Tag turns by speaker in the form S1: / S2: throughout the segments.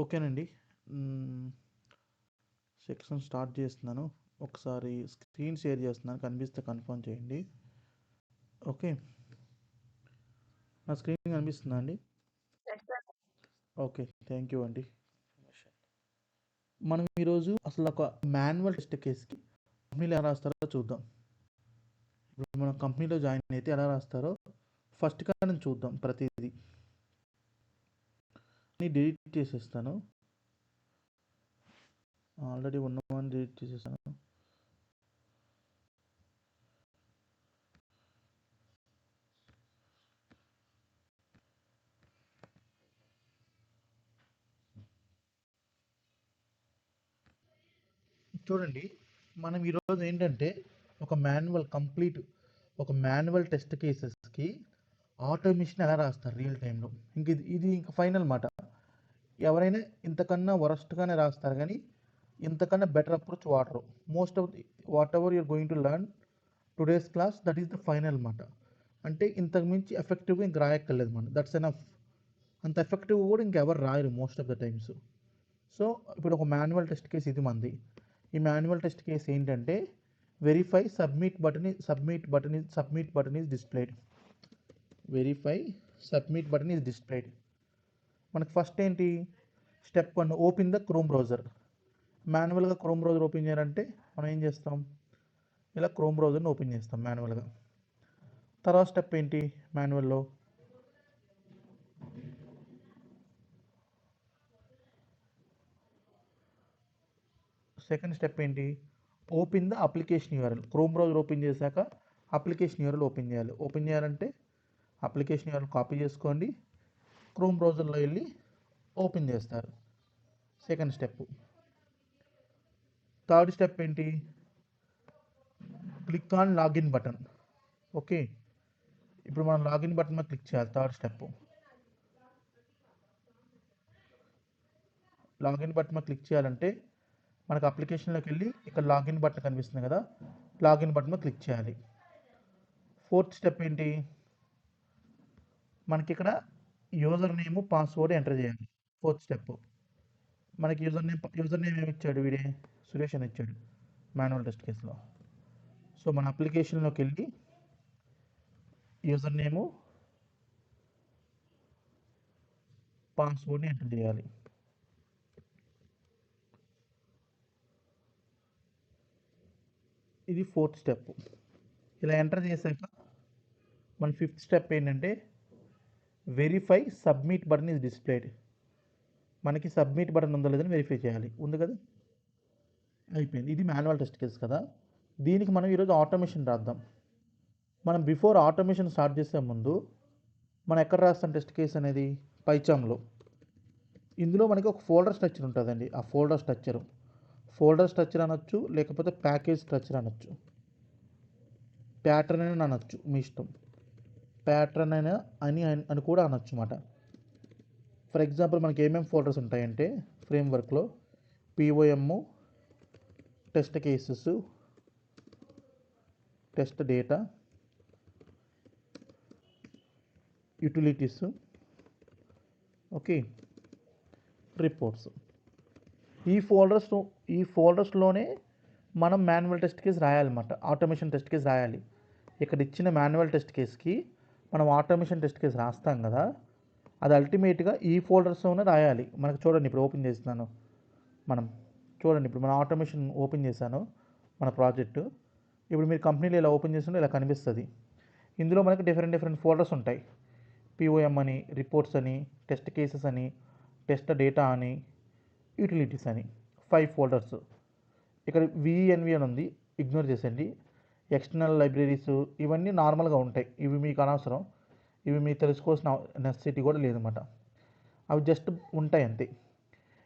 S1: ఓకేనండి. హ్మ్. Section start చేస్తున్నాను. ఒకసారి స్క్రీన్ షేర్ చేస్తున్నాను. కనిపిస్తే కన్ఫర్మ్ చేయండి. ఓకే. నా స్క్రీన్ కనిపిస్తుందా అండి? ఓకే. థ్యాంక్ యూ అండి. మనం ఈరోజు అసలు ఒక మాన్యువల్ టెస్ట్ కేస్కి కంపెనీలో ఎలా రాస్తారో చూద్దాం. ఇప్పుడు మనం కంపెనీలో జాయిన్ అయితే ఎలా రాస్తారో ఫస్ట్ కానీ చూద్దాం. ప్రతిదీ డిలీట్ చేసేస్తాను. ఆల్రెడీ ఉన్నవన్నీ డిలీట్ చేసేసాను. చూడండి, మనం ఈరోజు ఏంటంటే ఒక మాన్యువల్ టెస్ట్ కేసెస్కి ఆటోమేషన్ ఎలా రాస్తారు రియల్ టైంలో. ఇది ఇంకా ఫైనల్ మాట. ఎవరైనా ఇంతకన్నా వరస్ట్గానే రాస్తారు, కానీ ఇంతకన్నా బెటర్ అప్రోచ్ వాడరు. Most of what ever you're going to learn today's class, that is the final మాట. అంటే ఇంతకు మించి ఎఫెక్టివ్గా ఇంక రాయక్కర్లేదు మనం. That's enough. అంత ఎఫెక్టివ్ కూడా ఇంకెవరు రాయరు most of the times. So ఇప్పుడు ఒక మాన్యువల్ టెస్ట్ కేసు ఇది మంది. ఈ మాన్యువల్ టెస్ట్ కేసు ఏంటంటే verify submit button is displayed. Verify submit button is displayed. మనకు ఫస్ట్ ఏంటి, step 1, open the chrome browser. మాన్యువల్గా క్రోమ్ బ్రౌజర్ ఓపెన్ చేయాలంటే మనం ఏం చేస్తాం, ఇలా క్రోమ్ బ్రౌజర్ని ఓపెన్ చేస్తాం మాన్యువల్గా. తర్వాత స్టెప్ ఏంటి మాన్యువల్లో, సెకండ్ స్టెప్ ఏంటి, open the application URL. Chrome browser open చేశాక అప్లికేషన్ యూఆర్ఎల్ ఓపెన్ చేయాలి. ఓపెన్ చేయాలంటే అప్లికేషన్ యూఆర్ఎల్ కాపీ చేసుకోండి, క్రోమ్ బ్రౌజర్లో వెళ్ళి ఓపెన్ చేస్తారు. Second step. థర్డ్ స్టెప్ ఏంటి, click on login button. Okay, ఇప్పుడు మనం లాగిన్ బటన్ మీద క్లిక్ చేయాలి. Third step. లాగిన్ బటన్ మీద క్లిక్ చేయాలంటే మనకు అప్లికేషన్లోకి వెళ్ళి ఇక్కడ లాగిన్ బటన్ కనిపిస్తుంది కదా, లాగిన్ బటన్ మీద క్లిక్ చేయాలి. ఫోర్త్ స్టెప్ ఏంటి, మనకి ఇక్కడ యూజర్ నేమ్ పాస్వర్డ్ ఎంటర్ చేయాలి. Fourth step. మనకి యూజర్ నేమ్ ఏమి ఇచ్చాడు, వీడే సురేష్ అని ఇచ్చాడు మాన్యువల్ టెస్ట్ కేసులో. సో మన అప్లికేషన్లోకి వెళ్ళి యూజర్ నేము పాస్వర్డ్ని ఎంటర్ చేయాలి. ఇది ఫోర్త్ స్టెప్. ఇలా ఎంటర్ చేశాక మన ఫిఫ్త్ స్టెప్ ఏంటంటే verify submit button is displayed. మనకి సబ్మిట్ బటన్ ఉందో లేదని వెరిఫై చేయాలి. ఉంది కదా, అయిపోయింది. ఇది మాన్యువల్ టెస్ట్ కేసు కదా. దీనికి మనం ఈరోజు ఆటోమేషన్ రాద్దాం. మనం బిఫోర్ ఆటోమేషన్ స్టార్ట్ చేసే ముందు మనం ఎక్కడ రాస్తాం టెస్ట్ కేసు అనేది, పైచామ్లో. ఇందులో మనకి ఒక ఫోల్డర్ స్ట్రక్చర్ ఉంటుందండి. ఆ ఫోల్డర్ స్ట్రక్చర్ అనొచ్చు, లేకపోతే ప్యాకేజ్ స్ట్రక్చర్ అనొచ్చు, ప్యాటర్న్ అని అనొచ్చు, మీ ఇష్టం. ప్యాటర్న్ అని కూడా అనొచ్చు అన్నమాట. ఫర్ ఎగ్జాంపుల్ మనకి ఏమేమి ఫోల్డర్స్ ఉంటాయంటే ఫ్రేమ్వర్క్లో POM, test cases, test data, utilities, okay, reports. ఈ ఫోల్డర్స్లోనే మనం మాన్యువల్ టెస్ట్ కేసు రాయాలన్నమాట, ఆటోమేషన్ టెస్ట్ కేసు రాయాలి. ఇక్కడ ఇచ్చిన మాన్యువల్ టెస్ట్ కేసుకి మనం ఆటోమేషన్ టెస్ట్ కేసు రాస్తాం కదా, అది అల్టిమేట్గా ఈ ఫోల్డర్స్లోనే రాయాలి. మనకు చూడండి, ఇప్పుడు ఓపెన్ చేస్తున్నాను. ఇప్పుడు మన ఆటోమేషన్ ఓపెన్ చేశాను, మన ప్రాజెక్టు. ఇప్పుడు మీరు కంపెనీలో ఇలా ఓపెన్ చేస్తుంటే ఇలా కనిపిస్తుంది. ఇందులో మనకి డిఫరెంట్ ఫోల్డర్స్ ఉంటాయి. పిఓఎం అని, రిపోర్ట్స్ అని, టెస్ట్ కేసెస్ అని, టెస్ట్ డేటా అని, యూటిలిటీస్ అని 5 ఫోల్డర్స్. ఇక్కడ విఎన్వి అని ఉంది, ఇగ్నోర్ చేసేయండి. ఎక్స్టర్నల్ లైబ్రరీస్ ఇవన్నీ నార్మల్గా ఉంటాయి, ఇవి మీకు అనవసరం, ఇవి మీకు తెలుసుకోవాల్సిన నెసెసిటీ కూడా లేదన్నమాట. అవి జస్ట్ ఉంటాయి అంతే.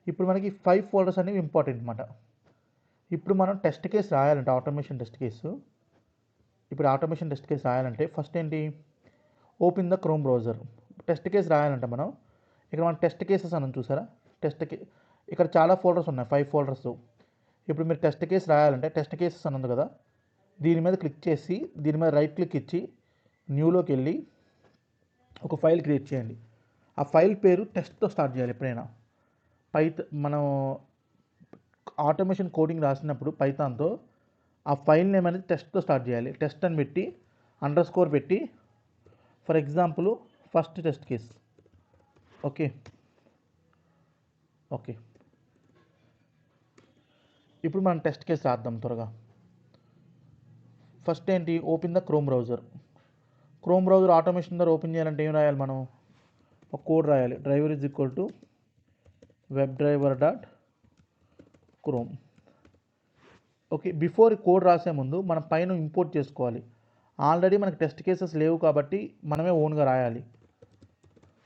S1: ఇప్పుడు మనకి 5 ఫోల్డర్స్ అనేవి ఇంపార్టెంట్ అన్నమాట. ఇప్పుడు మనం టెస్ట్ కేసు రాయాలంటే ఆటోమేషన్ టెస్ట్ కేసు రాయాలంటే ఫస్ట్ ఏంటి, open the chrome browser. Test case రాయాలంటే మనం ఇక్కడ మనం టెస్ట్ కేసెస్ అని చూసారా, ఇక్కడ చాలా ఫోల్డర్స్ ఉన్నాయి, 5 ఫోల్డర్స్. ఇప్పుడు మీరు టెస్ట్ కేసు రాయాలంటే టెస్ట్ కేసెస్ అని ఉంది కదా, దీని మీద క్లిక్ చేసి దీని మీద రైట్ క్లిక్ ఇచ్చి న్యూలోకి వెళ్ళి ఒక ఫైల్ క్రియేట్ చేయండి. ఆ ఫైల్ పేరు టెస్ట్తో స్టార్ట్ చేయాలి ఎప్పుడైనా. మనం ఆటోమేషన్ కోడింగ్ రాసినప్పుడు పైథాన్తో ఆ ఫైల్ నేమ్ అనేది టెస్ట్తో స్టార్ట్ చేయాలి. టెస్ట్ అని పెట్టి అండర్స్కోర్ పెట్టి for example first test case. Okay okay ఇప్పుడు మనం టెస్ట్ కేస్ రాద్దాం త్వరగా. ఫస్ట్ ఏంటి, open the chrome browser. Chrome browser automation ద్వారా ఓపెన్ చేయాలంటే ఏం రాయాలి, మనం ఒక కోడ్ రాయాలి. Driver is equal to web driver dot chrome. Okay, before code రాసే ముందు మనం పైన ఇంపోర్ట్ చేసుకోవాలి. ఆల్రెడీ మనకి టెస్ట్ కేసెస్ లేవు కాబట్టి మనమే ఓన్గా రాయాలి.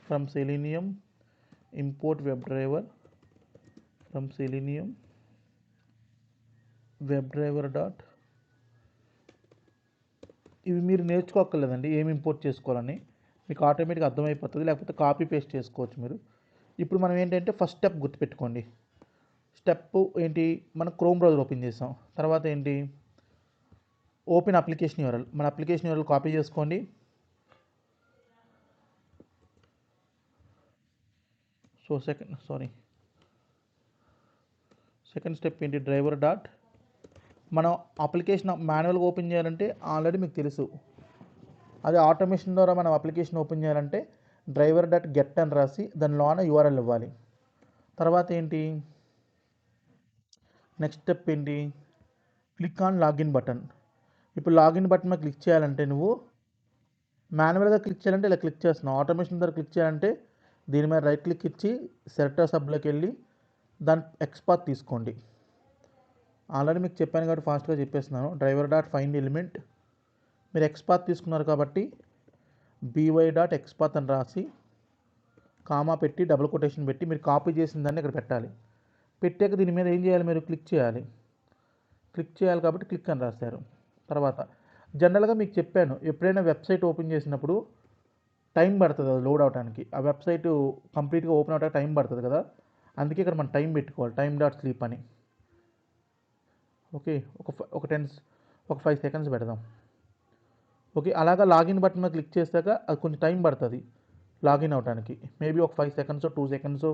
S1: From selenium import web driver from selenium web driver dot. ఇవి మీరు నేర్చుకోక్కర్లేదండి ఏమి ఇంపోర్ట్ చేసుకోవాలని, మీకు ఆటోమేటిక్గా అర్థమైపోతుంది, లేకపోతే కాపీ పేస్ట్ చేసుకోవచ్చు మీరు. ఇప్పుడు మనం ఏంటంటే ఫస్ట్ స్టెప్ గుర్తుపెట్టుకోండి. స్టెప్ ఏంటి, మనం క్రోమ్ బ్రౌజర్ ఓపెన్ చేసాం. తర్వాత ఏంటి, ఓపెన్ అప్లికేషన్ యూఆర్ఎల్. మన అప్లికేషన్ యూఆర్ఎల్ కాపీ చేసుకోండి. సెకండ్ స్టెప్ ఏంటి, డ్రైవర్ డాట్. మనం అప్లికేషన్ మాన్యువల్గా ఓపెన్ చేయాలంటే ఆల్రెడీ మీకు తెలుసు. అదే ఆటోమేషన్ ద్వారా మనం అప్లికేషన్ ఓపెన్ చేయాలంటే డ్రైవర్ డాట్ గెట్ అని రాసి దానిలోన యూఆర్ఎల్ ఇవ్వాలి. తర్వాత ఏంటి, నెక్స్ట్ స్టెప్ ఏంటి, క్లిక్ ఆన్ లాగిన్ బటన్. ఇప్పుడు లాగిన్ బటన్ మీద క్లిక్ చేయాలంటే నువ్వు మాన్యువల్గా క్లిక్ చేయాలంటే ఇలా క్లిక్ చేస్తున్నావు. ఆటోమేషన్ ద్వారా క్లిక్ చేయాలంటే దీని మీద రైట్ క్లిక్ ఇచ్చి సెలెక్టర్ సబ్లోకి వెళ్ళి దాని ఎక్స్పాత్ తీసుకోండి. ఆల్రెడీ మీకు చెప్పాను కాబట్టి ఫాస్ట్గా చెప్పేస్తున్నాను. డ్రైవర్ డాట్ ఫైండ్ ఎలిమెంట్, మీరు ఎక్స్పాత్ తీసుకున్నారు కాబట్టి బీవై డాట్ ఎక్స్పాత్ అని రాసి కామా పెట్టి డబుల్ కొటేషన్ పెట్టి మీరు కాపీ చేసిన దాన్ని ఇక్కడ పెట్టాలి. పెట్టాక దీని మీద ఏం చేయాలి, మీరు క్లిక్ చేయాలి. క్లిక్ చేయాలి కాబట్టి క్లిక్ అని రాశారు. తర్వాత జనరల్గా మీకు చెప్పాను, ఎప్పుడైనా వెబ్సైట్ ఓపెన్ చేసినప్పుడు టైం పడుతుంది అది లోడ్ అవడానికి. ఆ వెబ్సైట్ కంప్లీట్గా ఓపెన్ అవడానికి టైం పడుతుంది కదా, అందుకే ఇక్కడ మనం టైం పెట్టుకోవాలి, టైం డాట్ స్లీప్ అని. ఓకే, ఒక 5 సెకండ్స్ పెడదాం. ఓకే, అలాగా లాగిన్ బటన్ మీద క్లిక్ చేశాక అది కొంచెం టైం పడుతుంది లాగిన్ అవడానికి. మేబీ ఒక 5 సెకండ్స్ 2 సెకండ్స్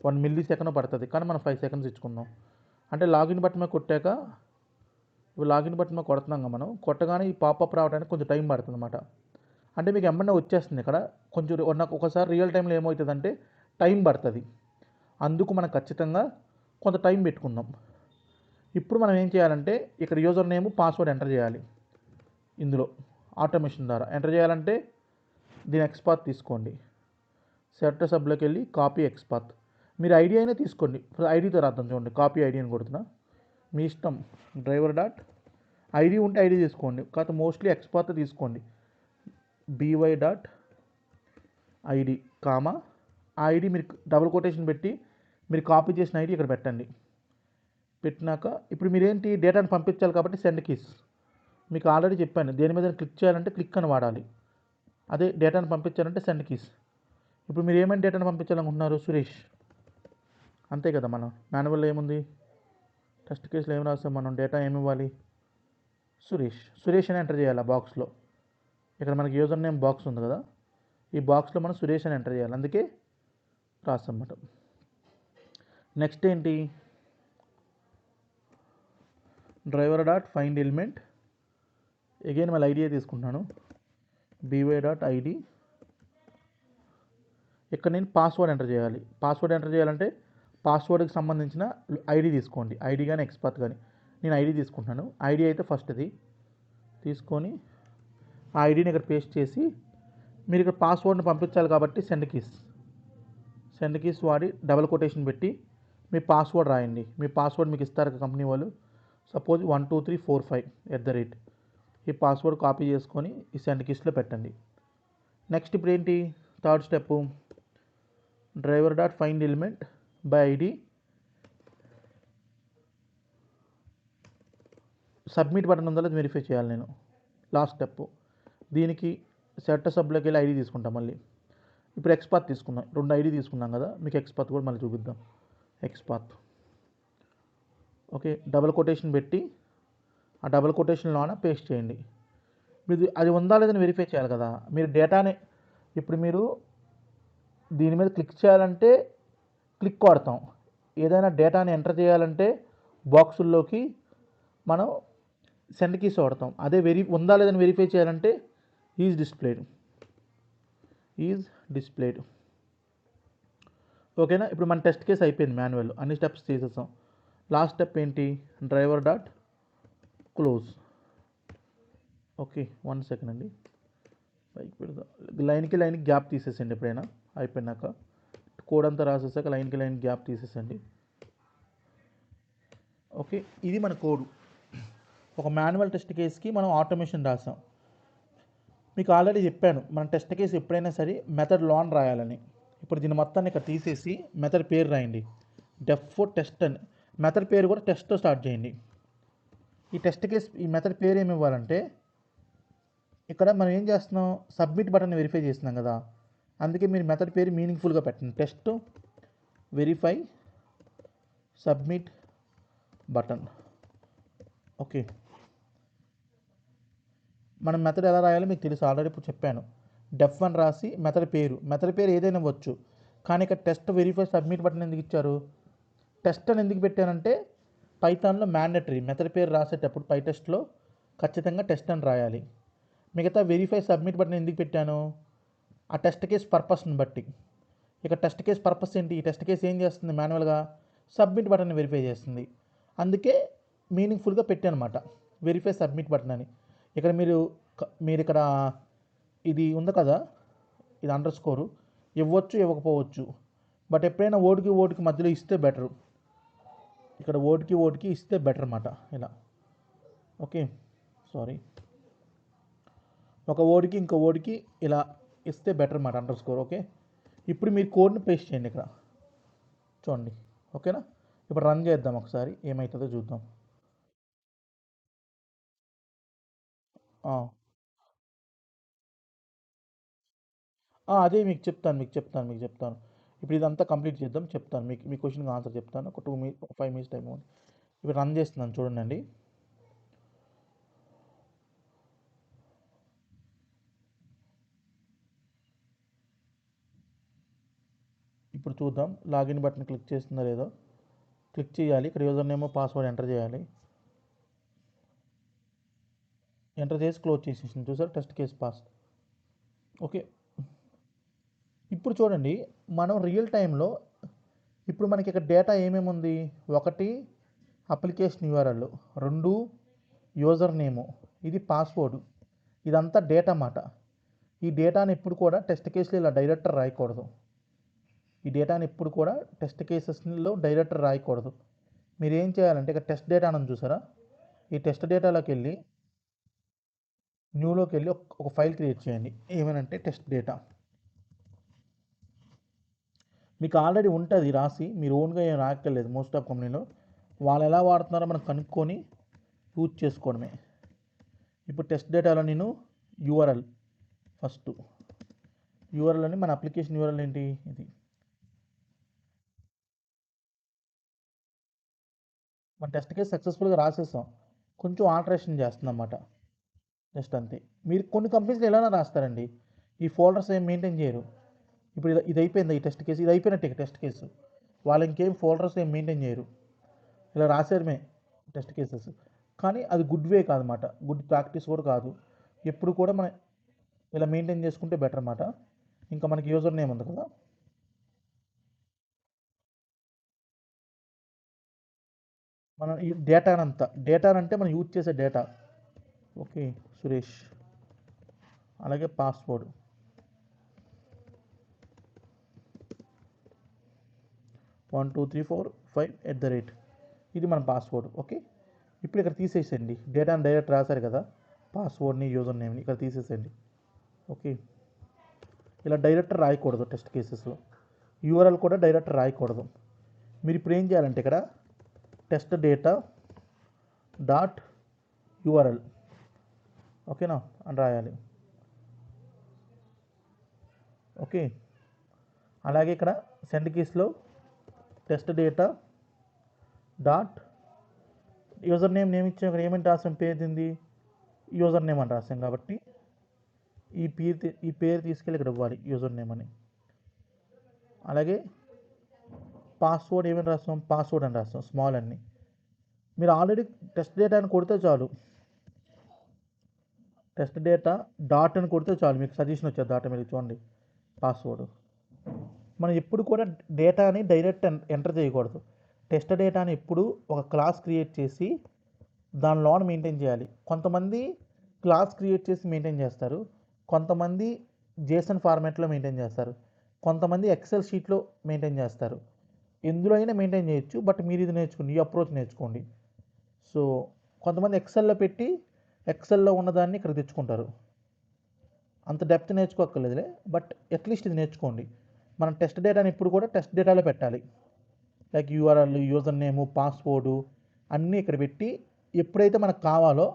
S1: 1 మిల్లీ సెకండ్ పడుతుంది, కానీ మనం 5 సెకండ్స్ ఇచ్చుకుందాం. అంటే లాగిన్ బటన్ మీద కొట్టాక, ఇప్పుడు లాగిన్ బటన్ మీద కొడుతున్నాం కదా మనం, కొట్టగానే ఈ పాపప్ రావడానికి కొంచెం టైం పడుతుంది అన్నమాట. అంటే మీకు ఎమ్మన్నా వచ్చేస్తుంది ఇక్కడ. కొంచెం ఒకసారి రియల్ టైంలో ఏమవుతుందంటే టైం పడుతుంది, అందుకు మనం ఖచ్చితంగా కొంత టైం పెట్టుకుందాం. ఇప్పుడు మనం ఏం చేయాలంటే ఇక్కడ యూజర్ నేమ్ పాస్వర్డ్ ఎంటర్ చేయాలి. ఇందులో ఆటోమేషన్ ద్వారా ఎంటర్ చేయాలంటే దీని ఎక్స్పాత్ తీసుకోండి. సెలెక్టర్ సబ్లోకి వెళ్ళి కాపీ ఎక్స్పాత్. మీరు ఐడి అయినా తీసుకోండి, ఐడితో రాద్దాం చూడండి. కాపీ ఐడి అని కొడుతున్నా, మీ ఇష్టం. డ్రైవర్ డాట్ ఐడి ఉంటే ఐడి తీసుకోండి, కాకపోతే మోస్ట్లీ ఎక్స్పాత్ తీసుకోండి. బీవై డాట్ ఐడి కామా ఆ ఐడి మీరు డబుల్ కొటేషన్ పెట్టి మీరు కాపీ చేసిన ఐడి ఇక్కడ పెట్టండి. పెట్టినాక ఇప్పుడు మీరేంటి డేటాను పంపించాలి కాబట్టి సెండ్ కీస్. మీకు ఆల్రెడీ చెప్పాను, దేని మీద క్లిక్ చేయాలంటే క్లిక్ అని వాడాలి. అదే డేటాను పంపించాలంటే సెండ్ కీస్. ఇప్పుడు మీరు ఏమైనా డేటాను పంపించాలనుకుంటున్నారు, సురేష్ అంతే కదా. మనం మాన్యువల్లో ఏముంది, టెస్ట్ కేసులో ఏం రాస్తాం మనం, డేటా ఏమి ఇవ్వాలి, సురేష్ అని ఎంటర్ చేయాలి. ఆ బాక్స్లో ఇక్కడ మనకి యూజర్ నేమ్ బాక్స్ ఉంది కదా, ఈ బాక్స్లో మనం సురేష్ అని ఎంటర్ చేయాలి, అందుకే రాస్తామన్నమాట. నెక్స్ట్ ఏంటి, driver dot find element. Again మళ్ళీ ఐడియా తీసుకుంటున్నాను, బీవై డాట్ ఐడి. ఇక్కడ నేను పాస్వర్డ్ ఎంటర్ చేయాలి. పాస్వర్డ్ ఎంటర్ చేయాలంటే పాస్వర్డ్కి సంబంధించిన ఐడి తీసుకోండి, ఐడి కానీ ఎక్స్పాత్ కానీ. నేను ఐడి తీసుకుంటున్నాను. ఐడి అయితే ఫస్ట్ది తీసుకొని ఆ ఐడిని ఇక్కడ పేస్ట్ చేసి మీరు ఇక్కడ పాస్వర్డ్ని పంపించాలి కాబట్టి సెండ్ కీస్ వాడి డబుల్ కొటేషన్ పెట్టి మీ పాస్వర్డ్ రాయండి. మీ పాస్వర్డ్ మీకు ఇస్తారు కంపెనీ వాళ్ళు, సపోజ్ 12345 ఈ పాస్వర్డ్ కాపీ చేసుకొని ఈ సెండ్ కీస్లో పెట్టండి. నెక్స్ట్ ఇప్పుడు ఏంటి, third step, driver dot find element by ID. Submit button ఉందో వెరిఫై చేయాలి నేను. లాస్ట్ స్టెప్, దీనికి సెలెక్టర్ సబ్లోకి వెళ్ళి ఐడి తీసుకుంటాం. మళ్ళీ ఇప్పుడు ఎక్స్పాత్ తీసుకుందాం, 2 ఐడి తీసుకున్నాం కదా, మీకు ఎక్స్పాత్ కూడా మళ్ళీ చూపిద్దాం. ఎక్స్పాత్ ఓకే, డబుల్ కొటేషన్ పెట్టి ఆ డబుల్ కొటేషన్లోన పేస్ట్ చేయండి. మీరు అది ఉందా లేదని వెరిఫై చేయాలి కదా. మీరు డేటాని ఇప్పుడు మీరు దీని మీద క్లిక్ చేయాలంటే క్లిక్ కొడతాం, ఏదైనా డేటాని ఎంటర్ చేయాలంటే బాక్సుల్లోకి మనం సెండ్ కీస్ వాడతాం. అదే ఉందా లేదని వెరిఫై చేయాలంటే ఈజ్ డిస్ప్లేడ్. ఓకేనా. ఇప్పుడు మన టెస్ట్ కేస్ అయిపోయింది. మాన్యువల్ అన్ని స్టెప్స్ చేసేసాం. లాస్ట్ స్టెప్ ఏంటి, driver dot close. Okay 1 second అండి, పైకి పెడదాం. లైన్కి గ్యాప్ తీసేసండి ఎప్పుడైనా అయిపోయినాక. కోడ్ అంతా రాసేసాక లైన్కి గ్యాప్ తీసేసండి. ఓకే, ఇది మన కోడ్. ఒక మాన్యువల్ టెస్ట్ కేస్కి మనం ఆటోమేషన్ రాసాం. మీకు ఆల్రెడీ చెప్పాను మన టెస్ట్ కేసు ఎప్పుడైనా సరే మెథడ్ లోన్ రాయాలని. ఇప్పుడు దీన్ని మొత్తాన్ని ఇక్కడ తీసేసి మెథడ్ పేరు రాయండి, డెఫ్ టెస్ట్ అని. మెథడ్ పేరు కూడా టెస్ట్తో స్టార్ట్ చేయండి. ఈ టెస్ట్ కేస్ ఈ మెథడ్ పేరు ఏమి ఇవ్వాలంటే, ఇక్కడ మనం ఏం చేస్తున్నాం, సబ్మిట్ బటన్ వెరిఫై చేస్తున్నాం కదా, అందుకే మీరు మెథడ్ పేరు మీనింగ్ఫుల్గా పెట్టండి, test verify submit button. Okay, మనం మెథడ్ ఎలా రాయాలో మీకు తెలుసు, ఆల్రెడీ ఇప్పుడు చెప్పాను. డెఫ్ అని రాసి మెథడ్ పేరు ఏదైనా ఇవ్వచ్చు. కానీ ఇక్కడ టెస్ట్ వెరిఫై సబ్మిట్ బటన్ ఎందుకు ఇచ్చారు, టెస్ట్ అని ఎందుకు పెట్టానంటే పైథాన్లో మ్యాండేటరీ మెథడ్ పేరు రాసేటప్పుడు పై టెస్ట్లో ఖచ్చితంగా టెస్ట్ అని రాయాలి. మిగతా వెరిఫై సబ్మిట్ బటన్ ఎందుకు పెట్టాను, ఆ టెస్ట్ కేస్ పర్పస్ని బట్టి. ఇక టెస్ట్ కేస్ పర్పస్ ఏంటి, ఈ టెస్ట్ కేస్ ఏం చేస్తుంది, మాన్యువల్గా సబ్మిట్ బటన్ వెరిఫై చేస్తుంది. అందుకే మీనింగ్ఫుల్గా పెట్టానమాట వెరిఫై సబ్మిట్ బటన్ అని. ఇక్కడ మీరు ఇక్కడ ఇది ఉంది కదా, ఇది అండర్ స్కోరు ఇవ్వచ్చు ఇవ్వకపోవచ్చు, బట్ ఎప్పుడైనా ఓటుకి మధ్యలో ఇస్తే బెటరు. ఇక్కడ ఓటుకి ఇస్తే బెటర్ అన్నమాట ఇలా. ఓకే సారీ, ఒక ఓడికి ఇంకో ఓడికి ఇలా ఇస్తే బెటర్ అన్నమాట అండర్ స్కోర్. ఓకే, ఇప్పుడు మీరు కోడ్ని పేస్ట్ చేయండి ఇక్కడ చూడండి. ఓకేనా, ఇప్పుడు రన్ చేద్దాం ఒకసారి, ఏమవుతుందో చూద్దాం. అదే మీకు చెప్తాను. ఇప్పుడు ఇదంతా కంప్లీట్ చేద్దాం, చెప్తాను మీ క్వశ్చన్కి ఆన్సర్ చెప్తాను. ఒక 5 మినిట్స్ టైం ఉంది. ఇప్పుడు రన్ చేస్తున్నాను చూడండి. ఇప్పుడు చూద్దాం లాగిన్ బటన్ క్లిక్ చేస్తుందో లేదో. క్లిక్ చేయాలి, ఇక్కడ యూజర్ నేమ్ పాస్వర్డ్ ఎంటర్ చేయాలి. ఎంటర్ చేసి క్లోజ్ చేసేసింది, చూసారు, టెస్ట్ కేస్ పాస్. ఓకే, ఇప్పుడు చూడండి మనం రియల్ టైంలో ఇప్పుడు మనకి ఇక్కడ డేటా ఏమేమి ఉంది, 1 అప్లికేషన్ యూఆర్ఎల్, 2 యూజర్ నేము, ఇది పాస్వర్డ్, ఇదంతా డేటా అన్నమాట. ఈ డేటాని ఎప్పుడు కూడా టెస్ట్ కేసులో ఇలా డైరెక్టర్ రాయకూడదు. ఈ డేటాని ఎప్పుడు కూడా టెస్ట్ కేసెస్లో డైరెక్టర్ రాయకూడదు. మీరు ఏం చేయాలంటే ఇక్కడ టెస్ట్ డేటా అని చూసారా, ఈ టెస్ట్ డేటాలోకి వెళ్ళి న్యూలోకి వెళ్ళి ఒక ఫైల్ క్రియేట్ చేయండి, ఏమనంటే టెస్ట్ డేటా. మీకు ఆల్రెడీ ఉంటుంది రాసి, మీరు ఓన్గా ఏం రాయక్కర్లేదు. మోస్ట్ ఆఫ్ కంపెనీలో వాళ్ళు ఎలా వాడుతున్నారో మనం కనుక్కొని యూజ్ చేసుకోవడమే. ఇప్పుడు టెస్ట్ డేటాలో నేను యూఆర్ఎల్ ఫస్ట్ యూఆర్ఎల్ అని, మన అప్లికేషన్ యూఆర్ఎల్ ఏంటి, ఇది మన టెస్ట్ కేసు సక్సెస్ఫుల్గా రాసేసాం, కొంచెం ఆల్టరేషన్ చేస్తుంది అన్నమాట, జస్ట్ అంతే. మీరు కొన్ని కంపెనీస్లో ఎలానే రాస్తారండి, ఈ ఫోల్డర్స్ ఏం మెయింటైన్ చేయరు. ఇప్పుడు ఇది అయిపోయింది, ఈ టెస్ట్ కేసు ఇది అయిపోయినట్టే టెస్ట్ కేసు, వాళ్ళు ఇంకేం ఫోల్డర్స్ ఏం మెయింటైన్ చేయరు, ఇలా రాసేయడమే టెస్ట్ కేసెస్. కానీ అది గుడ్ వే కాదన్నమాట, గుడ్ ప్రాక్టీస్ కూడా కాదు. ఎప్పుడు కూడా మనం ఇలా మెయింటైన్ చేసుకుంటే బెటర్ అన్నమాట. ఇంకా మనకి యూజర్ నేమ్ ఉంది కదా, మనం ఈ డేటా అంటే మనం యూజ్ చేసే డేటా. ఓకే సురేష్, అలాగే పాస్వర్డ్ 1234 5 ఇది మన పాస్వర్డ్. ఓకే, ఇప్పుడు ఇక్కడ తీసేసేయండి, డేటాని డైరెక్ట్ రాశారు కదా, పాస్వర్డ్ని యూజర్ నేమ్ని ఇక్కడ తీసేసేయండి. ఓకే, ఇలా డైరెక్ట్ రాయకూడదు టెస్ట్ కేసెస్లో, యూఆర్ఎల్ కూడా డైరెక్ట్ రాయకూడదు. మీరు ఇప్పుడు ఏం చేయాలంటే ఇక్కడ టెస్ట్ డేటా డాట్ యూఆర్ఎల్, ఓకేనా అని రాయాలి. ఓకే, అలాగే ఇక్కడ సెండ్ కీస్లో test data dot user name ఇచ్చాం, ఇక్కడ ఏమని రాసాం, పేరు తింది యూజర్ నేమ్ అని రాసాం కాబట్టి ఈ పేరు తీసుకెళ్ళి ఇక్కడ ఇవ్వాలి యూజర్ నేమ్ అని. అలాగే పాస్వర్డ్ ఏమని రాస్తాం, పాస్వర్డ్ అని రాస్తాం స్మాల్ అన్ని. మీరు ఆల్రెడీ టెస్ట్ డేటా అని కొడితే చాలు, టెస్ట్ డేటా డాట్ అని కొడితే చాలు, మీకు సజెషన్ వచ్చేది ఆటోమేటిక్. చూడండి పాస్వర్డ్. మనం ఎప్పుడు కూడా డేటాని డైరెక్ట్ ఎంటర్ చేయకూడదు. టెస్ట్ డేటాని ఎప్పుడు ఒక క్లాస్ క్రియేట్ చేసి దానిలోన మెయింటైన్ చేయాలి. కొంతమంది క్లాస్ క్రియేట్ చేసి మెయింటైన్ చేస్తారు, కొంతమంది జేసన్ ఫార్మాట్లో మెయింటైన్ చేస్తారు, కొంతమంది ఎక్సెల్ షీట్లో మెయింటైన్ చేస్తారు. ఎందులో అయినా మెయింటైన్ చేయొచ్చు, బట్ మీరు ఇది నేర్చుకోండి, ఈ అప్రోచ్ నేర్చుకోండి. సో కొంతమంది ఎక్సెల్లో పెట్టి ఎక్సెల్లో ఉన్నదాన్ని ఇక్కడ తెచ్చుకుంటారు. అంత డెప్త్ నేర్చుకోక్కర్లేదులే, బట్ అట్లీస్ట్ ఇది నేర్చుకోండి. మనం టెస్ట్ డేటాని ఇప్పుడు కూడా టెస్ట్ డేటాలో పెట్టాలి. Like URL, user name, password అన్నీ ఇక్కడ పెట్టి ఎప్పుడైతే మనకు కావాలో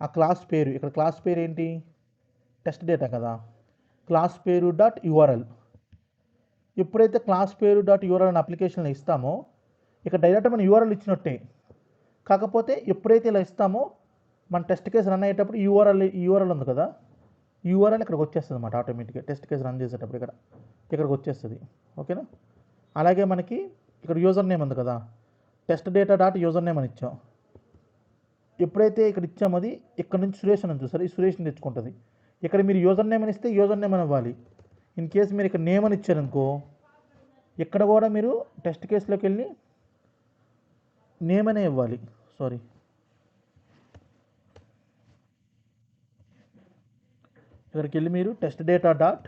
S1: ఆ క్లాస్ పేరు, ఇక్కడ క్లాస్ పేరు ఏంటి, టెస్ట్ డేటా కదా, క్లాస్ పేరు డాట్ యూఆర్ఎల్. ఎప్పుడైతే క్లాస్ పేరు డాట్ యూఆర్ఎల్ అని అప్లికేషన్లో ఇస్తామో ఇక్కడ డైరెక్ట్ మనం యూఆర్ఎల్ ఇచ్చినట్టే. కాకపోతే ఎప్పుడైతే ఇలా ఇస్తామో మన టెస్ట్ కేసు రన్ అయ్యేటప్పుడు యూఆర్ఎల్ ఉంది కదా, యూఆర్ఎల్ ఇక్కడికి వచ్చేస్తుంది అన్నమాట ఆటోమేటిక్గా. టెస్ట్ కేసు రన్ చేసేటప్పుడు ఇక్కడికి వచ్చేస్తుంది. ఓకేనా. అలాగే మనకి ఇక్కడ యూజర్ నేమ్ ఉంది కదా, test data dot user name అని ఇచ్చాం. ఎప్పుడైతే ఇక్కడ ఇచ్చామో అది ఇక్కడ నుంచి సురేష్ అని చూసారు, ఈ సురేష్ని తెచ్చుకుంటుంది. ఇక్కడ మీరు యూజర్ నేమ్ అని ఇస్తే యూజర్ నేమ్ అని ఇవ్వాలి. ఇన్ కేసు మీరు ఇక్కడ నేమ్ అని ఇచ్చారనుకో, ఇక్కడ కూడా మీరు టెస్ట్ కేసులోకి వెళ్ళి నేమ్ అనే ఇవ్వాలి. సారీ, ఇక్కడికి వెళ్ళి మీరు టెస్ట్ డేటా డాట్,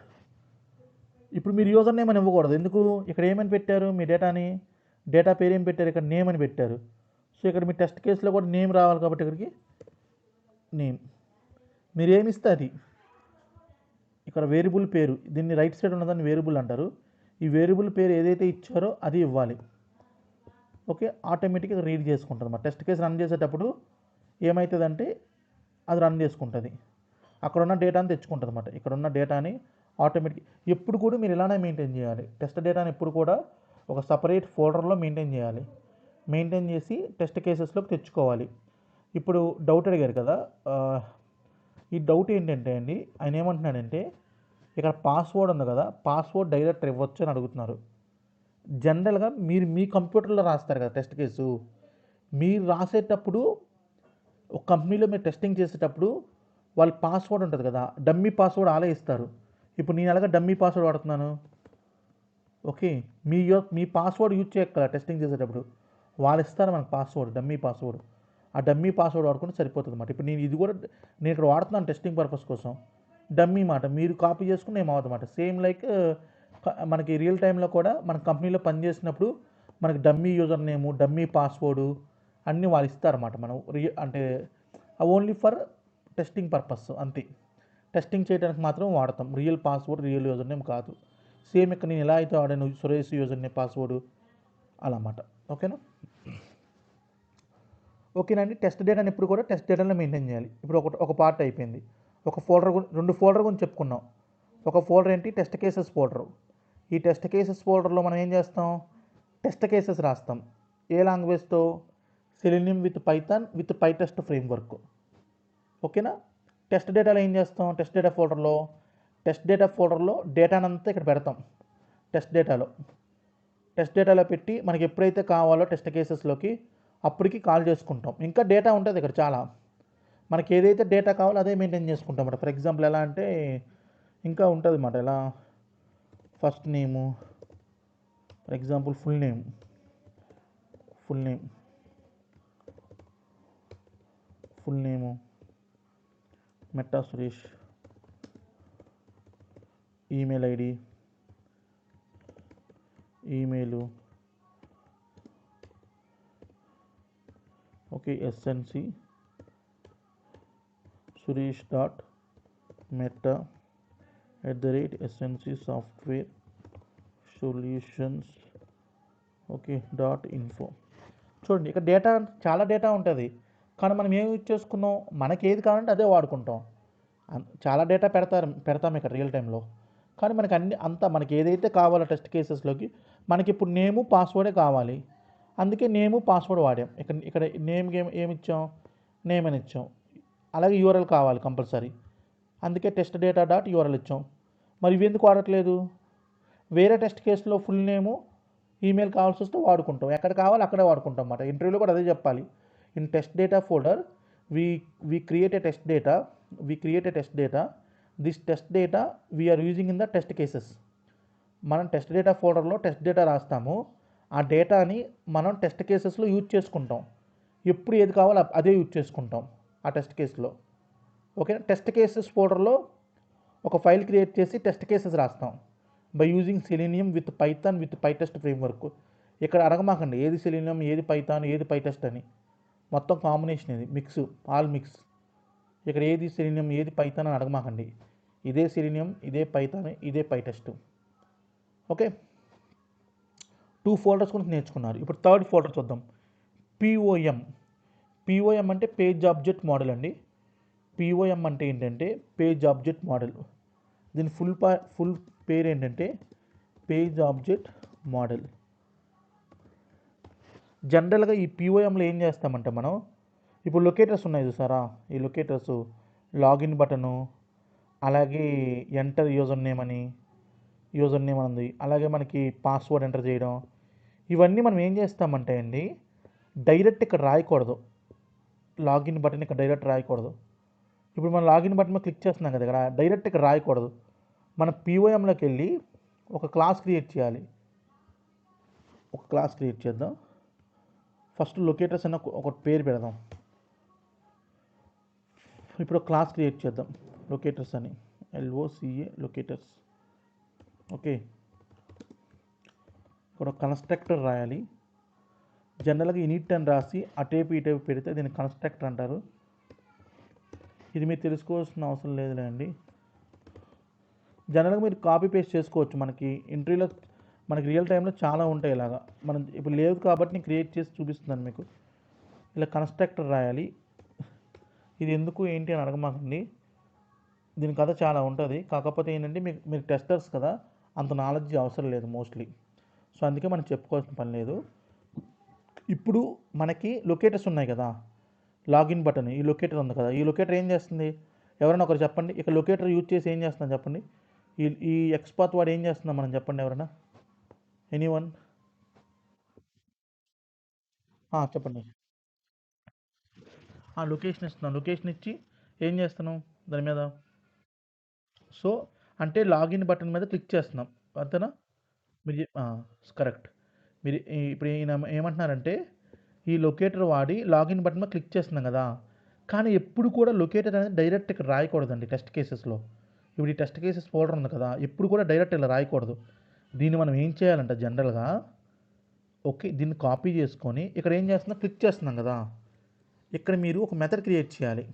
S1: ఇప్పుడు మీరు యూజర్ నేమ్ అని ఇవ్వకూడదు. ఎందుకు, ఇక్కడ ఏమని పెట్టారు మీ డేటాని, డేటా పేరు ఏం పెట్టారు, ఇక్కడ నేమ్ అని పెట్టారు. సో ఇక్కడ మీ టెస్ట్ కేసులో కూడా నేమ్ రావాలి కాబట్టి ఇక్కడికి నేమ్, మీరు ఏమి ఇస్తే అది. ఇక్కడ వేరియబుల్ పేరు, దీన్ని రైట్ సైడ్ ఉన్నదాన్ని వేరియబుల్ అంటారు. ఈ వేరియబుల్ పేరు ఏదైతే ఇచ్చారో అది ఇవ్వాలి. ఓకే, ఆటోమేటిక్గా రీడ్ చేసుకుంటుంది. మా టెస్ట్ కేసు రన్ చేసేటప్పుడు ఏమవుతుందంటే అది రన్ చేసుకుంటుంది, అక్కడ ఉన్న డేటాని తెచ్చుకుంటుంది అన్నమాట. ఇక్కడ ఉన్న డేటాని ఆటోమేటిక్ ఎప్పుడు కూడా మీరు ఇలానే మెయింటైన్ చేయాలి. టెస్ట్ డేటాని ఎప్పుడు కూడా ఒక సపరేట్ ఫోల్డర్లో మెయింటైన్ చేయాలి. మెయింటైన్ చేసి టెస్ట్ కేసెస్లోకి తెచ్చుకోవాలి. ఇప్పుడు డౌట్ అడిగారు కదా, ఈ డౌట్ ఏంటంటే అండి, ఆయన ఏమంటున్నాడంటే ఇక్కడ పాస్వర్డ్ ఉంది కదా, పాస్వర్డ్ డైరెక్ట్ ఇవ్వచ్చు అని అడుగుతున్నారు. జనరల్గా మీరు మీ కంప్యూటర్లో రాస్తారు కదా టెస్ట్ కేసు, మీరు రాసేటప్పుడు ఒక కంపెనీలో మీరు టెస్టింగ్ చేసేటప్పుడు వాళ్ళ పాస్వర్డ్ ఉంటుంది కదా, డమ్మీ పాస్వర్డ్ అలా ఇస్తారు. ఇప్పుడు నేను ఎలాగ డమ్మీ పాస్వర్డ్ వాడుతున్నాను, ఓకే, మీ పాస్వర్డ్ యూజ్ చేయక్కల టెస్టింగ్ చేసేటప్పుడు వాళ్ళు ఇస్తారు మనకు పాస్వర్డ్, డమ్మీ పాస్వర్డ్. ఆ డమ్మీ పాస్వర్డ్ వాడుకుంటే సరిపోతుంది అన్నమాట. ఇప్పుడు నేను ఇది కూడా నేను ఇక్కడ వాడుతున్నాను టెస్టింగ్ పర్పస్ కోసం, డమ్మీ మాట మీరు కాపీ చేసుకుని ఏమవుతుందన్నమాట. సేమ్ లైక్ మనకి రియల్ టైంలో కూడా మన కంపెనీలో పనిచేసినప్పుడు మనకి dummy user name, dummy password అన్నీ వాళ్ళు ఇస్తారన్నమాట. మనం అంటే ఓన్లీ ఫర్ టెస్టింగ్ పర్పస్ అంతే, టెస్టింగ్ చేయడానికి మాత్రం వాడతాం. Real password, real user name కాదు. సేమ్ ఇక్కడ నేను ఎలా అయితే వాడాను సురేష్ యూజర్ నేమ్ పాస్వర్డ్ అలా అన్నమాట. ఓకేనా. ఓకేనండి. టెస్ట్ డేటాని ఇప్పుడు కూడా టెస్ట్ డేటాలో మెయింటైన్ చేయాలి. ఇప్పుడు ఒక పార్ట్ అయిపోయింది. ఒక ఫోల్డర్, రెండు ఫోల్డర్ గురించి చెప్పుకున్నాం. ఒక ఫోల్డర్ ఏంటి, టెస్ట్ కేసెస్ ఫోల్డరు. ఈ టెస్ట్ కేసెస్ ఫోల్డర్లో మనం ఏం చేస్తాం, టెస్ట్ కేసెస్ రాస్తాం. ఏ లాంగ్వేజ్తో, selenium with python with pytest framework. ఓకేనా. టెస్ట్ డేటాలో ఏం చేస్తాం, టెస్ట్ డేటా ఫోల్డర్లో డేటానంతా ఇక్కడ పెడతాం. టెస్ట్ డేటాలో పెట్టి మనకి ఎప్పుడైతే కావాలో టెస్ట్ కేసెస్లోకి అప్పటికి కాల్ చేసుకుంటాం. ఇంకా డేటా ఉంటుంది ఇక్కడ చాలా, మనకి ఏదైతే డేటా కావాలో అదే మెయింటైన్ చేసుకుంటాం అన్నమాట. ఫర్ ఎగ్జాంపుల్ ఎలా అంటే ఇంకా ఉంటుంది అన్నమాట. ఎలా, first name, for example full name, మెట్టా Suresh, email ID, email, okay, SNC Suresh dot మెట్టా @SNC software solutions, okay .info. చూడండి ఇక్కడ డేటా, చాలా డేటా ఉంటుంది, కానీ మనం ఏం యూజ్ చేసుకున్నాం, మనకి ఏది కావాలంటే అదే వాడుకుంటాం. చాలా డేటా పెడతాం ఇక్కడ రియల్ టైంలో, కానీ మనకి మనకి ఏదైతే కావాలో టెస్ట్ కేసెస్లోకి మనకి ఇప్పుడు నేము పాస్వర్డే కావాలి, అందుకే నేము పాస్వర్డ్ వాడాం. ఇక్కడ నేమ్కి ఏమి ఇచ్చాం, నేమ్ అని ఇచ్చాం. అలాగే యూఆర్ఎల్ కావాలి కంపల్సరీ, అందుకే టెస్ట్ డేటా డాట్ యూఆర్ఎల్ ఇచ్చాం. మరి ఇవి ఎందుకు వాడట్లేదు, వేరే టెస్ట్ కేసులో ఫుల్ నేము ఈమెయిల్ కావాల్సి వస్తే వాడుకుంటాం, ఎక్కడ కావాలి అక్కడే వాడుకుంటాం అన్నమాట. ఇంటర్వ్యూలో కూడా అదే చెప్పాలి. In test data folder we create a test data, this test data we are using in the test cases. మనం టెస్ట్ డేటా ఫోల్డర్లో టెస్ట్ డేటా రాస్తాము, ఆ డేటాని మనం టెస్ట్ కేసెస్లో యూజ్ చేసుకుంటాం. ఎప్పుడు ఏది కావాలో అదే యూజ్ చేసుకుంటాం ఆ టెస్ట్ కేసులో. ఓకే, టెస్ట్ కేసెస్ ఫోల్డర్లో ఒక ఫైల్ క్రియేట్ చేసి టెస్ట్ కేసెస్ రాస్తాం by using selenium with python with pytest framework. ఇక్కడ అడగమాకండి ఏది సెలీనియం ఏది పైథాన్ ఏది పైటెస్ట్ అని, మొత్తం కాంబినేషన్ ఇది మిక్స్, ఆల్ మిక్స్. ఇక్కడ ఏది సెలీనియం ఏది పైథాన్ అని అడగమాకండి, ఇదే సెలీనియం ఇదే పైథాన్ ఇదే పైటెస్ట్. ఓకే, 2 ఫోల్డర్స్ గురించి నేర్చుకున్నారు. ఇప్పుడు థర్డ్ ఫోల్డర్ చూద్దాం. పిఓఎం అంటే పేజ్ ఆబ్జెక్ట్ మోడల్ అండి. పిఓఎం అంటే ఏంటంటే పేజ్ ఆబ్జెక్ట్ మోడల్. దీని ఫుల్ పేరు ఏంటంటే పేజ్ ఆబ్జెక్ట్ మోడల్. జనరల్గా ఈ పిఓఎంలో ఏం చేస్తామంటే మనం ఇప్పుడు లొకేటర్స్ ఉన్నాయి చూసారా, ఈ లొకేటర్స్ లాగిన్ బటను, అలాగే ఎంటర్ యూజర్ నేమ్ అని ఉంది, అలాగే మనకి పాస్వర్డ్ ఎంటర్ చేయడం, ఇవన్నీ మనం ఏం చేస్తామంటే అండి డైరెక్ట్ ఇక్కడ రాయకూడదు. లాగిన్ బటన్ ఇక్కడ డైరెక్ట్ రాయకూడదు. ఇప్పుడు మనం లాగిన్ బటన్ మీద క్లిక్ చేస్తున్నాం కదా, ఇక్కడ డైరెక్ట్ ఇక్కడ రాయకూడదు. మనం పిఓఎంలోకి వెళ్ళి ఒక క్లాస్ క్రియేట్ చేయాలి. ఒక క్లాస్ క్రియేట్ చేద్దాం. ఫస్ట్ లొకేటర్స్ అన్న ఒక పేరు పెడదాం. ఇప్పుడు క్లాస్ క్రియేట్ చేద్దాం లొకేటర్స్ అని, LOCA లొకేటర్స్. ఓకే, ఇక్కడ కన్స్ట్రక్టర్ రాయాలి. జనరల్గా ఇనిట్ అని రాసి అటేపు ఇటేపు పెడితే దీన్ని కన్స్ట్రక్టర్ అంటారు. ఇది మీరు తెలుసుకోవాల్సిన అవసరం లేదులే అండి. జనరల్గా మీరు కాపీ పేస్ట్ చేసుకోవచ్చు. మనకి ఇంటర్వ్యూలో మనకి రియల్ టైంలో చాలా ఉంటాయి ఇలాగా. మనం ఇప్పుడు లేదు కాబట్టి నేను క్రియేట్ చేసి చూపిస్తున్నాను మీకు. ఇలా కన్స్ట్రక్టర్ రాయాలి. ఇది ఎందుకు ఏంటి అని అడగమాకండి, దీని కథ చాలా ఉంటుంది. కాకపోతే ఏంటంటే మీరు టెస్టర్స్ కదా, అంత నాలెడ్జ్ అవసరం లేదు మోస్ట్లీ. సో అందుకే మనం చెప్పుకోవాల్సిన పని లేదు. ఇప్పుడు మనకి లొకేటర్స్ ఉన్నాయి కదా, లాగిన్ బటన్, ఈ లొకేటర్ ఉంది కదా, ఈ లొకేటర్ ఏం చేస్తుంది? ఎవరైనా ఒకరు చెప్పండి. ఇక్కడ లొకేటర్ యూజ్ చేసి ఏం చేస్తున్నాం చెప్పండి. ఈ ఎక్స్పాత్ వాడు ఏం చేస్తున్నాం మనం చెప్పండి ఎవరైనా, ఎనీవన్? చెప్పండి. లొకేషన్ ఇస్తున్నాం, లొకేషన్ ఇచ్చి ఏం చేస్తున్నాం దాని మీద. సో అంటే లాగిన్ బటన్ మీద క్లిక్ చేస్తున్నాం, అంతేనా? మీరు కరెక్ట్. మీరు ఇప్పుడు ఈయన ఏమంటున్నారంటే ఈ లొకేటర్ వాడి లాగిన్ బటన్ మీద క్లిక్ చేస్తున్నాం కదా, కానీ ఎప్పుడు కూడా లొకేటర్ అనేది డైరెక్ట్ ఇక్కడ రాయకూడదండి టెస్ట్ కేసెస్లో. ఇప్పుడు ఈ టెస్ట్ కేసెస్ ఫోల్డర్ ఉంది కదా, ఎప్పుడు కూడా డైరెక్ట్ ఇలా రాయకూడదు. దీన్ని మనం ఏం చేయాలంటే జనరల్గా, ఓకే, దీన్ని కాపీ చేసుకొని ఇక్కడ ఏం చేస్తున్నాం క్లిక్ చేస్తున్నాం కదా, ఇక్కడ మీరు ఒక మెథడ్ క్రియేట్ చేయాలి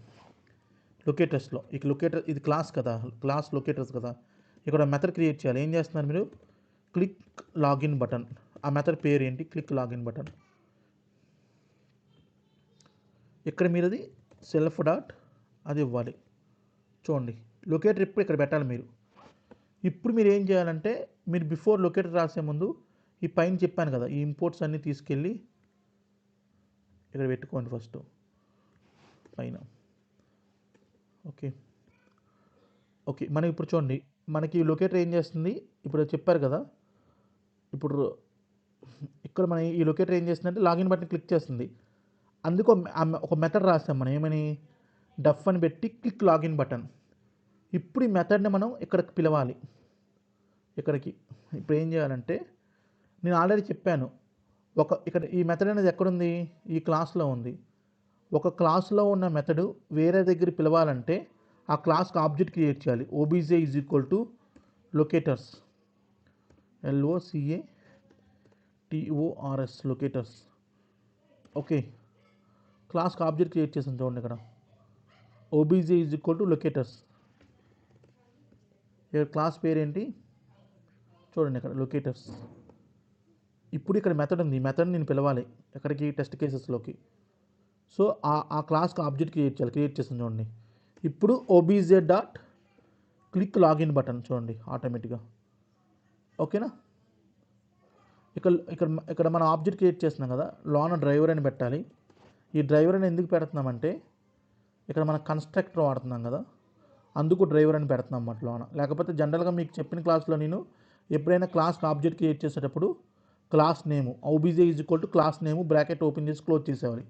S1: లొకేటర్స్లో. ఇక లొకేటర్ ఇది క్లాస్ కదా, క్లాస్ లొకేటర్స్ కదా, ఇక్కడ మెథడ్ క్రియేట్ చేయాలి. ఏం చేస్తున్నారు మీరు? Click login button. ఆ మెథడ్ పేరు ఏంటి? Click login button. ఇక్కడ మీరు అది సెల్ఫ్ డాట్ అది ఇవ్వాలి. చూడండి, లొకేటర్ ఇప్పుడు ఇక్కడ పెట్టాలి మీరు. ఇప్పుడు మీరు ఏం చేయాలంటే మీరు బిఫోర్ లొకేటర్ రాసే ముందు ఈ పైన చెప్పాను కదా, ఈ ఇంపోర్ట్స్ అన్నీ తీసుకెళ్ళి ఇక్కడ పెట్టుకోండి ఫస్ట్ పైన. ఓకే, మనకి ఇప్పుడు చూడండి, మనకి లొకేటర్ ఏం చేస్తుంది ఇప్పుడు చెప్పారు కదా. ఇప్పుడు ఇక్కడ మన ఈ లొకేటర్ ఏం చేస్తుందంటే లాగిన్ బటన్ క్లిక్ చేస్తుంది. అందుకు ఒక మెథడ్ రాస్తాం మనం, ఏమని? డఫ్ అని పెట్టి క్లిక్ లాగిన్ బటన్. ఇప్పుడు ఈ మెథడ్ని మనం ఇక్కడికి పిలవాలి. ఇక్కడికి ఇప్పుడు ఏం చేయాలంటే నేను ఆల్రెడీ చెప్పాను, ఇక్కడ ఈ మెథడ్ అనేది ఎక్కడుంది? ఈ క్లాస్లో ఉంది. ఒక క్లాస్లో ఉన్న మెథడు వేరే దగ్గర పిలవాలంటే ఆ క్లాస్కి ఆబ్జెక్ట్ క్రియేట్ చేయాలి. OBJ is equal to locators, LOCATORS locators. Okay, క్లాస్కి ఆబ్జెక్ట్ క్రియేట్ చేసాను చూడండి ఇక్కడ, OBJ is equal to locators. ఇక్కడ క్లాస్ పేరేంటి చూడండి, ఇక్కడ లొకేటర్స్. ఇప్పుడు ఇక్కడ మెథడ్ ఉంది, ఈ మెథడ్ నేను పిలవాలి ఎక్కడికి? టెస్ట్ కేసెస్లోకి. సో ఆ క్లాస్కి ఆబ్జెక్ట్ క్రియేట్ చేసాను చూడండి. ఇప్పుడు OBJ dot click login button చూడండి ఆటోమేటిక్గా. ఓకేనా? ఇక్కడ మనం ఆబ్జెక్ట్ క్రియేట్ చేస్తున్నాం కదా, లోన డ్రైవర్ అని పెట్టాలి. ఈ డ్రైవర్ అని ఎందుకు పెడుతున్నామంటే ఇక్కడ మనం కన్స్ట్రక్టర్ వాడుతున్నాం కదా, అందుకు డ్రైవర్ అని పెడుతున్నాం అన్నమాట లోన. లేకపోతే జనరల్గా మీకు చెప్పిన క్లాస్లో నేను ఎప్పుడైనా క్లాస్కి ఆబ్జెక్ట్ క్రియేట్ చేసేటప్పుడు class name OBJ is equal to class name bracket open చేసి క్లోజ్ చేసేవాలి,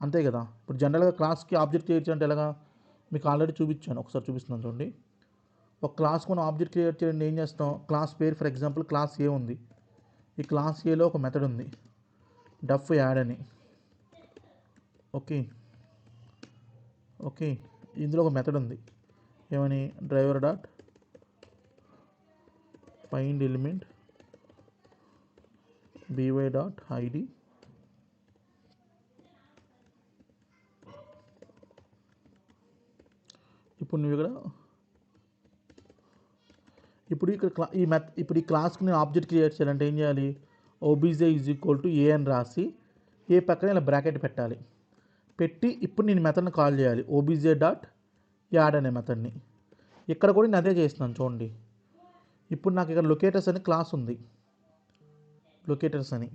S1: అంతే కదా. ఇప్పుడు జనరల్గా క్లాస్కి ఆబ్జెక్ట్ చేయొచ్చు అంటే ఎలాగా, మీకు ఆల్రెడీ చూపించాను, ఒకసారి చూపిస్తున్నాను చూడండి. ఒక క్లాస్ మనం ఆబ్జెక్ట్ క్రియేట్ చేయండి, ఏం చేస్తాం, క్లాస్ పేరు ఫర్ ఎగ్జాంపుల్ క్లాస్ ఏ ఉంది. ఈ క్లాస్ ఏలో ఒక మెథడ్ ఉంది డఫ్ యాడ్ అని. ఓకే ఓకే ఇందులో ఒక మెథడ్ ఉంది ఏమని, driver dot find element by dot ID. ఇప్పుడు నువ్వు ఇక్కడ ఇప్పుడు ఈ క్లాస్కి నేను ఆబ్జెక్ట్ క్రియేట్ చేయాలంటే ఏం చేయాలి, OBJ ఈజ్ ఈక్వల్ టు ఏ అని రాసి ఏ పక్కన ఇలా బ్రాకెట్ పెట్టాలి. పెట్టి ఇప్పుడు నేను మెథడ్ని కాల్ చేయాలి, OBJ డాట్ యాడ్ అనే మెథడ్ని. ఇక్కడ కూడా నేను అదే చేస్తున్నాను చూడండి. ఇప్పుడు నాకు ఇక్కడ లొకేటర్స్ అని క్లాస్ ఉంది, లొకేటర్స్ అని,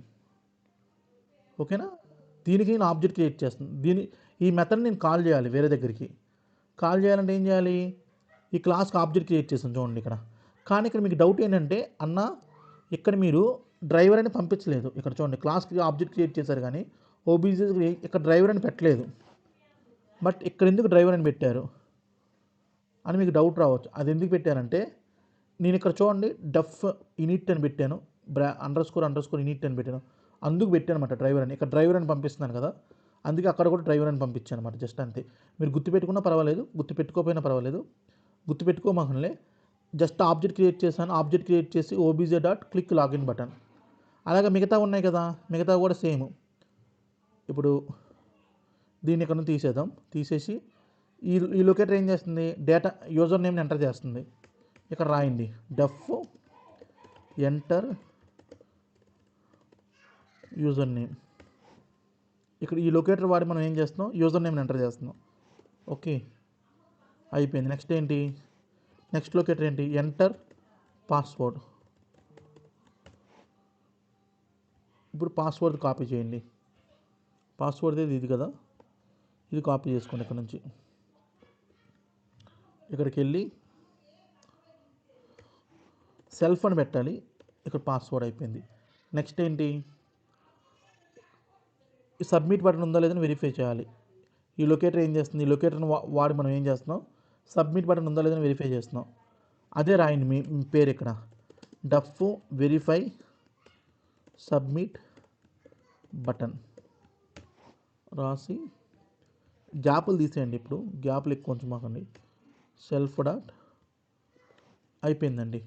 S1: ఓకేనా. దీనికి నేను ఆబ్జెక్ట్ క్రియేట్ చేస్తున్నాను. ఈ మెథడ్ నేను కాల్ చేయాలి, వేరే దగ్గరికి కాల్ చేయాలంటే ఏం చేయాలి, ఈ క్లాస్కి ఆబ్జెక్ట్ క్రియేట్ చేస్తాను చూడండి ఇక్కడ. కానీ ఇక్కడ మీకు డౌట్ ఏంటంటే, అన్న ఇక్కడ మీరు డ్రైవర్ అని పంపించలేదు. ఇక్కడ చూడండి, క్లాస్కి ఆబ్జెక్ట్ క్రియేట్ చేశారు కానీ OBJ ఇక్కడ డ్రైవర్ అని పెట్టలేదు, బట్ ఇక్కడ ఎందుకు డ్రైవర్ అని పెట్టారు అని మీకు డౌట్ రావచ్చు. అది ఎందుకు పెట్టారంటే, నేను ఇక్కడ చూడండి డఫ్ ఇనిట్ అని పెట్టాను, అండర్ స్కోర్ ఇనిట్ అని పెట్టాను, అందుకు పెట్టాను అనమాట డ్రైవర్ అని. ఇక్కడ డ్రైవర్ అని పంపిస్తున్నాను కదా, అందుకే అక్కడ కూడా డ్రైవర్ అని పంపించాను అనమాట, జస్ట్ అంతే. మీరు గుర్తుపెట్టుకున్నా పర్వాలేదు, గుర్తుపెట్టుకోకపోయినా పర్వాలేదు, గుర్తుపెట్టుకోమాకలే. జస్ట్ ఆబ్జెక్ట్ క్రియేట్ చేశాను, ఆబ్జెక్ట్ క్రియేట్ చేసి OBJ dot click login button. అలాగే మిగతా ఉన్నాయి కదా, మిగతా కూడా సేమ్. ఇప్పుడు దీన్ని ఇక్కడ నుంచి తీసేద్దాం, తీసేసి ఈ లొకేటర్ ఏం చేస్తుంది, డేటా యూజర్ నేమ్ని ఎంటర్ చేస్తుంది. ఇక్కడ రాయండి డఫ్ ఎంటర్ యూజర్ నేమ్. ఇక్కడ ఈ లొకేటర్ వాడి మనం ఏం చేస్తున్నాం, యూజర్ నేమ్ని ఎంటర్ చేస్తున్నాం. ఓకే అయిపోయింది. నెక్స్ట్ ఏంటి, నెక్స్ట్ లొకేటర్ ఏంటి, ఎంటర్ పాస్వర్డ్. ఇప్పుడు పాస్వర్డ్ కాపీ చేయండి, పాస్వర్డ్ ఇది కదా, ఇది కాపీ చేసుకోండి. ఇక్కడ నుంచి ఇక్కడికి వెళ్ళి సెల్ఫ్ అని పెట్టాలి, ఇక్కడ పాస్వర్డ్ అయిపోయింది. నెక్స్ట్ ఏంటి, ఈ సబ్మిట్ బటన్ ఉందా లేదని వెరిఫై చేయాలి. ఈ లొకేటర్ ఏం చేస్తుంది, ఈ లొకేటర్ని వాడి మనం ఏం చేస్తున్నాం, సబ్మిట్ బటన్ ఉందా లేదని వెరిఫై చేస్తున్నాం. అదే రాయండి మీ పేరు ఇక్కడ, డఫ్ వెరిఫై సబ్మిట్ బటన్ రాసి గ్యాప్లు తీసేయండి. ఇప్పుడు గ్యాప్లు ఎక్కువ కొంచెం మాకండి, సెల్ఫ్ డాట్ అయిపోయిందండి.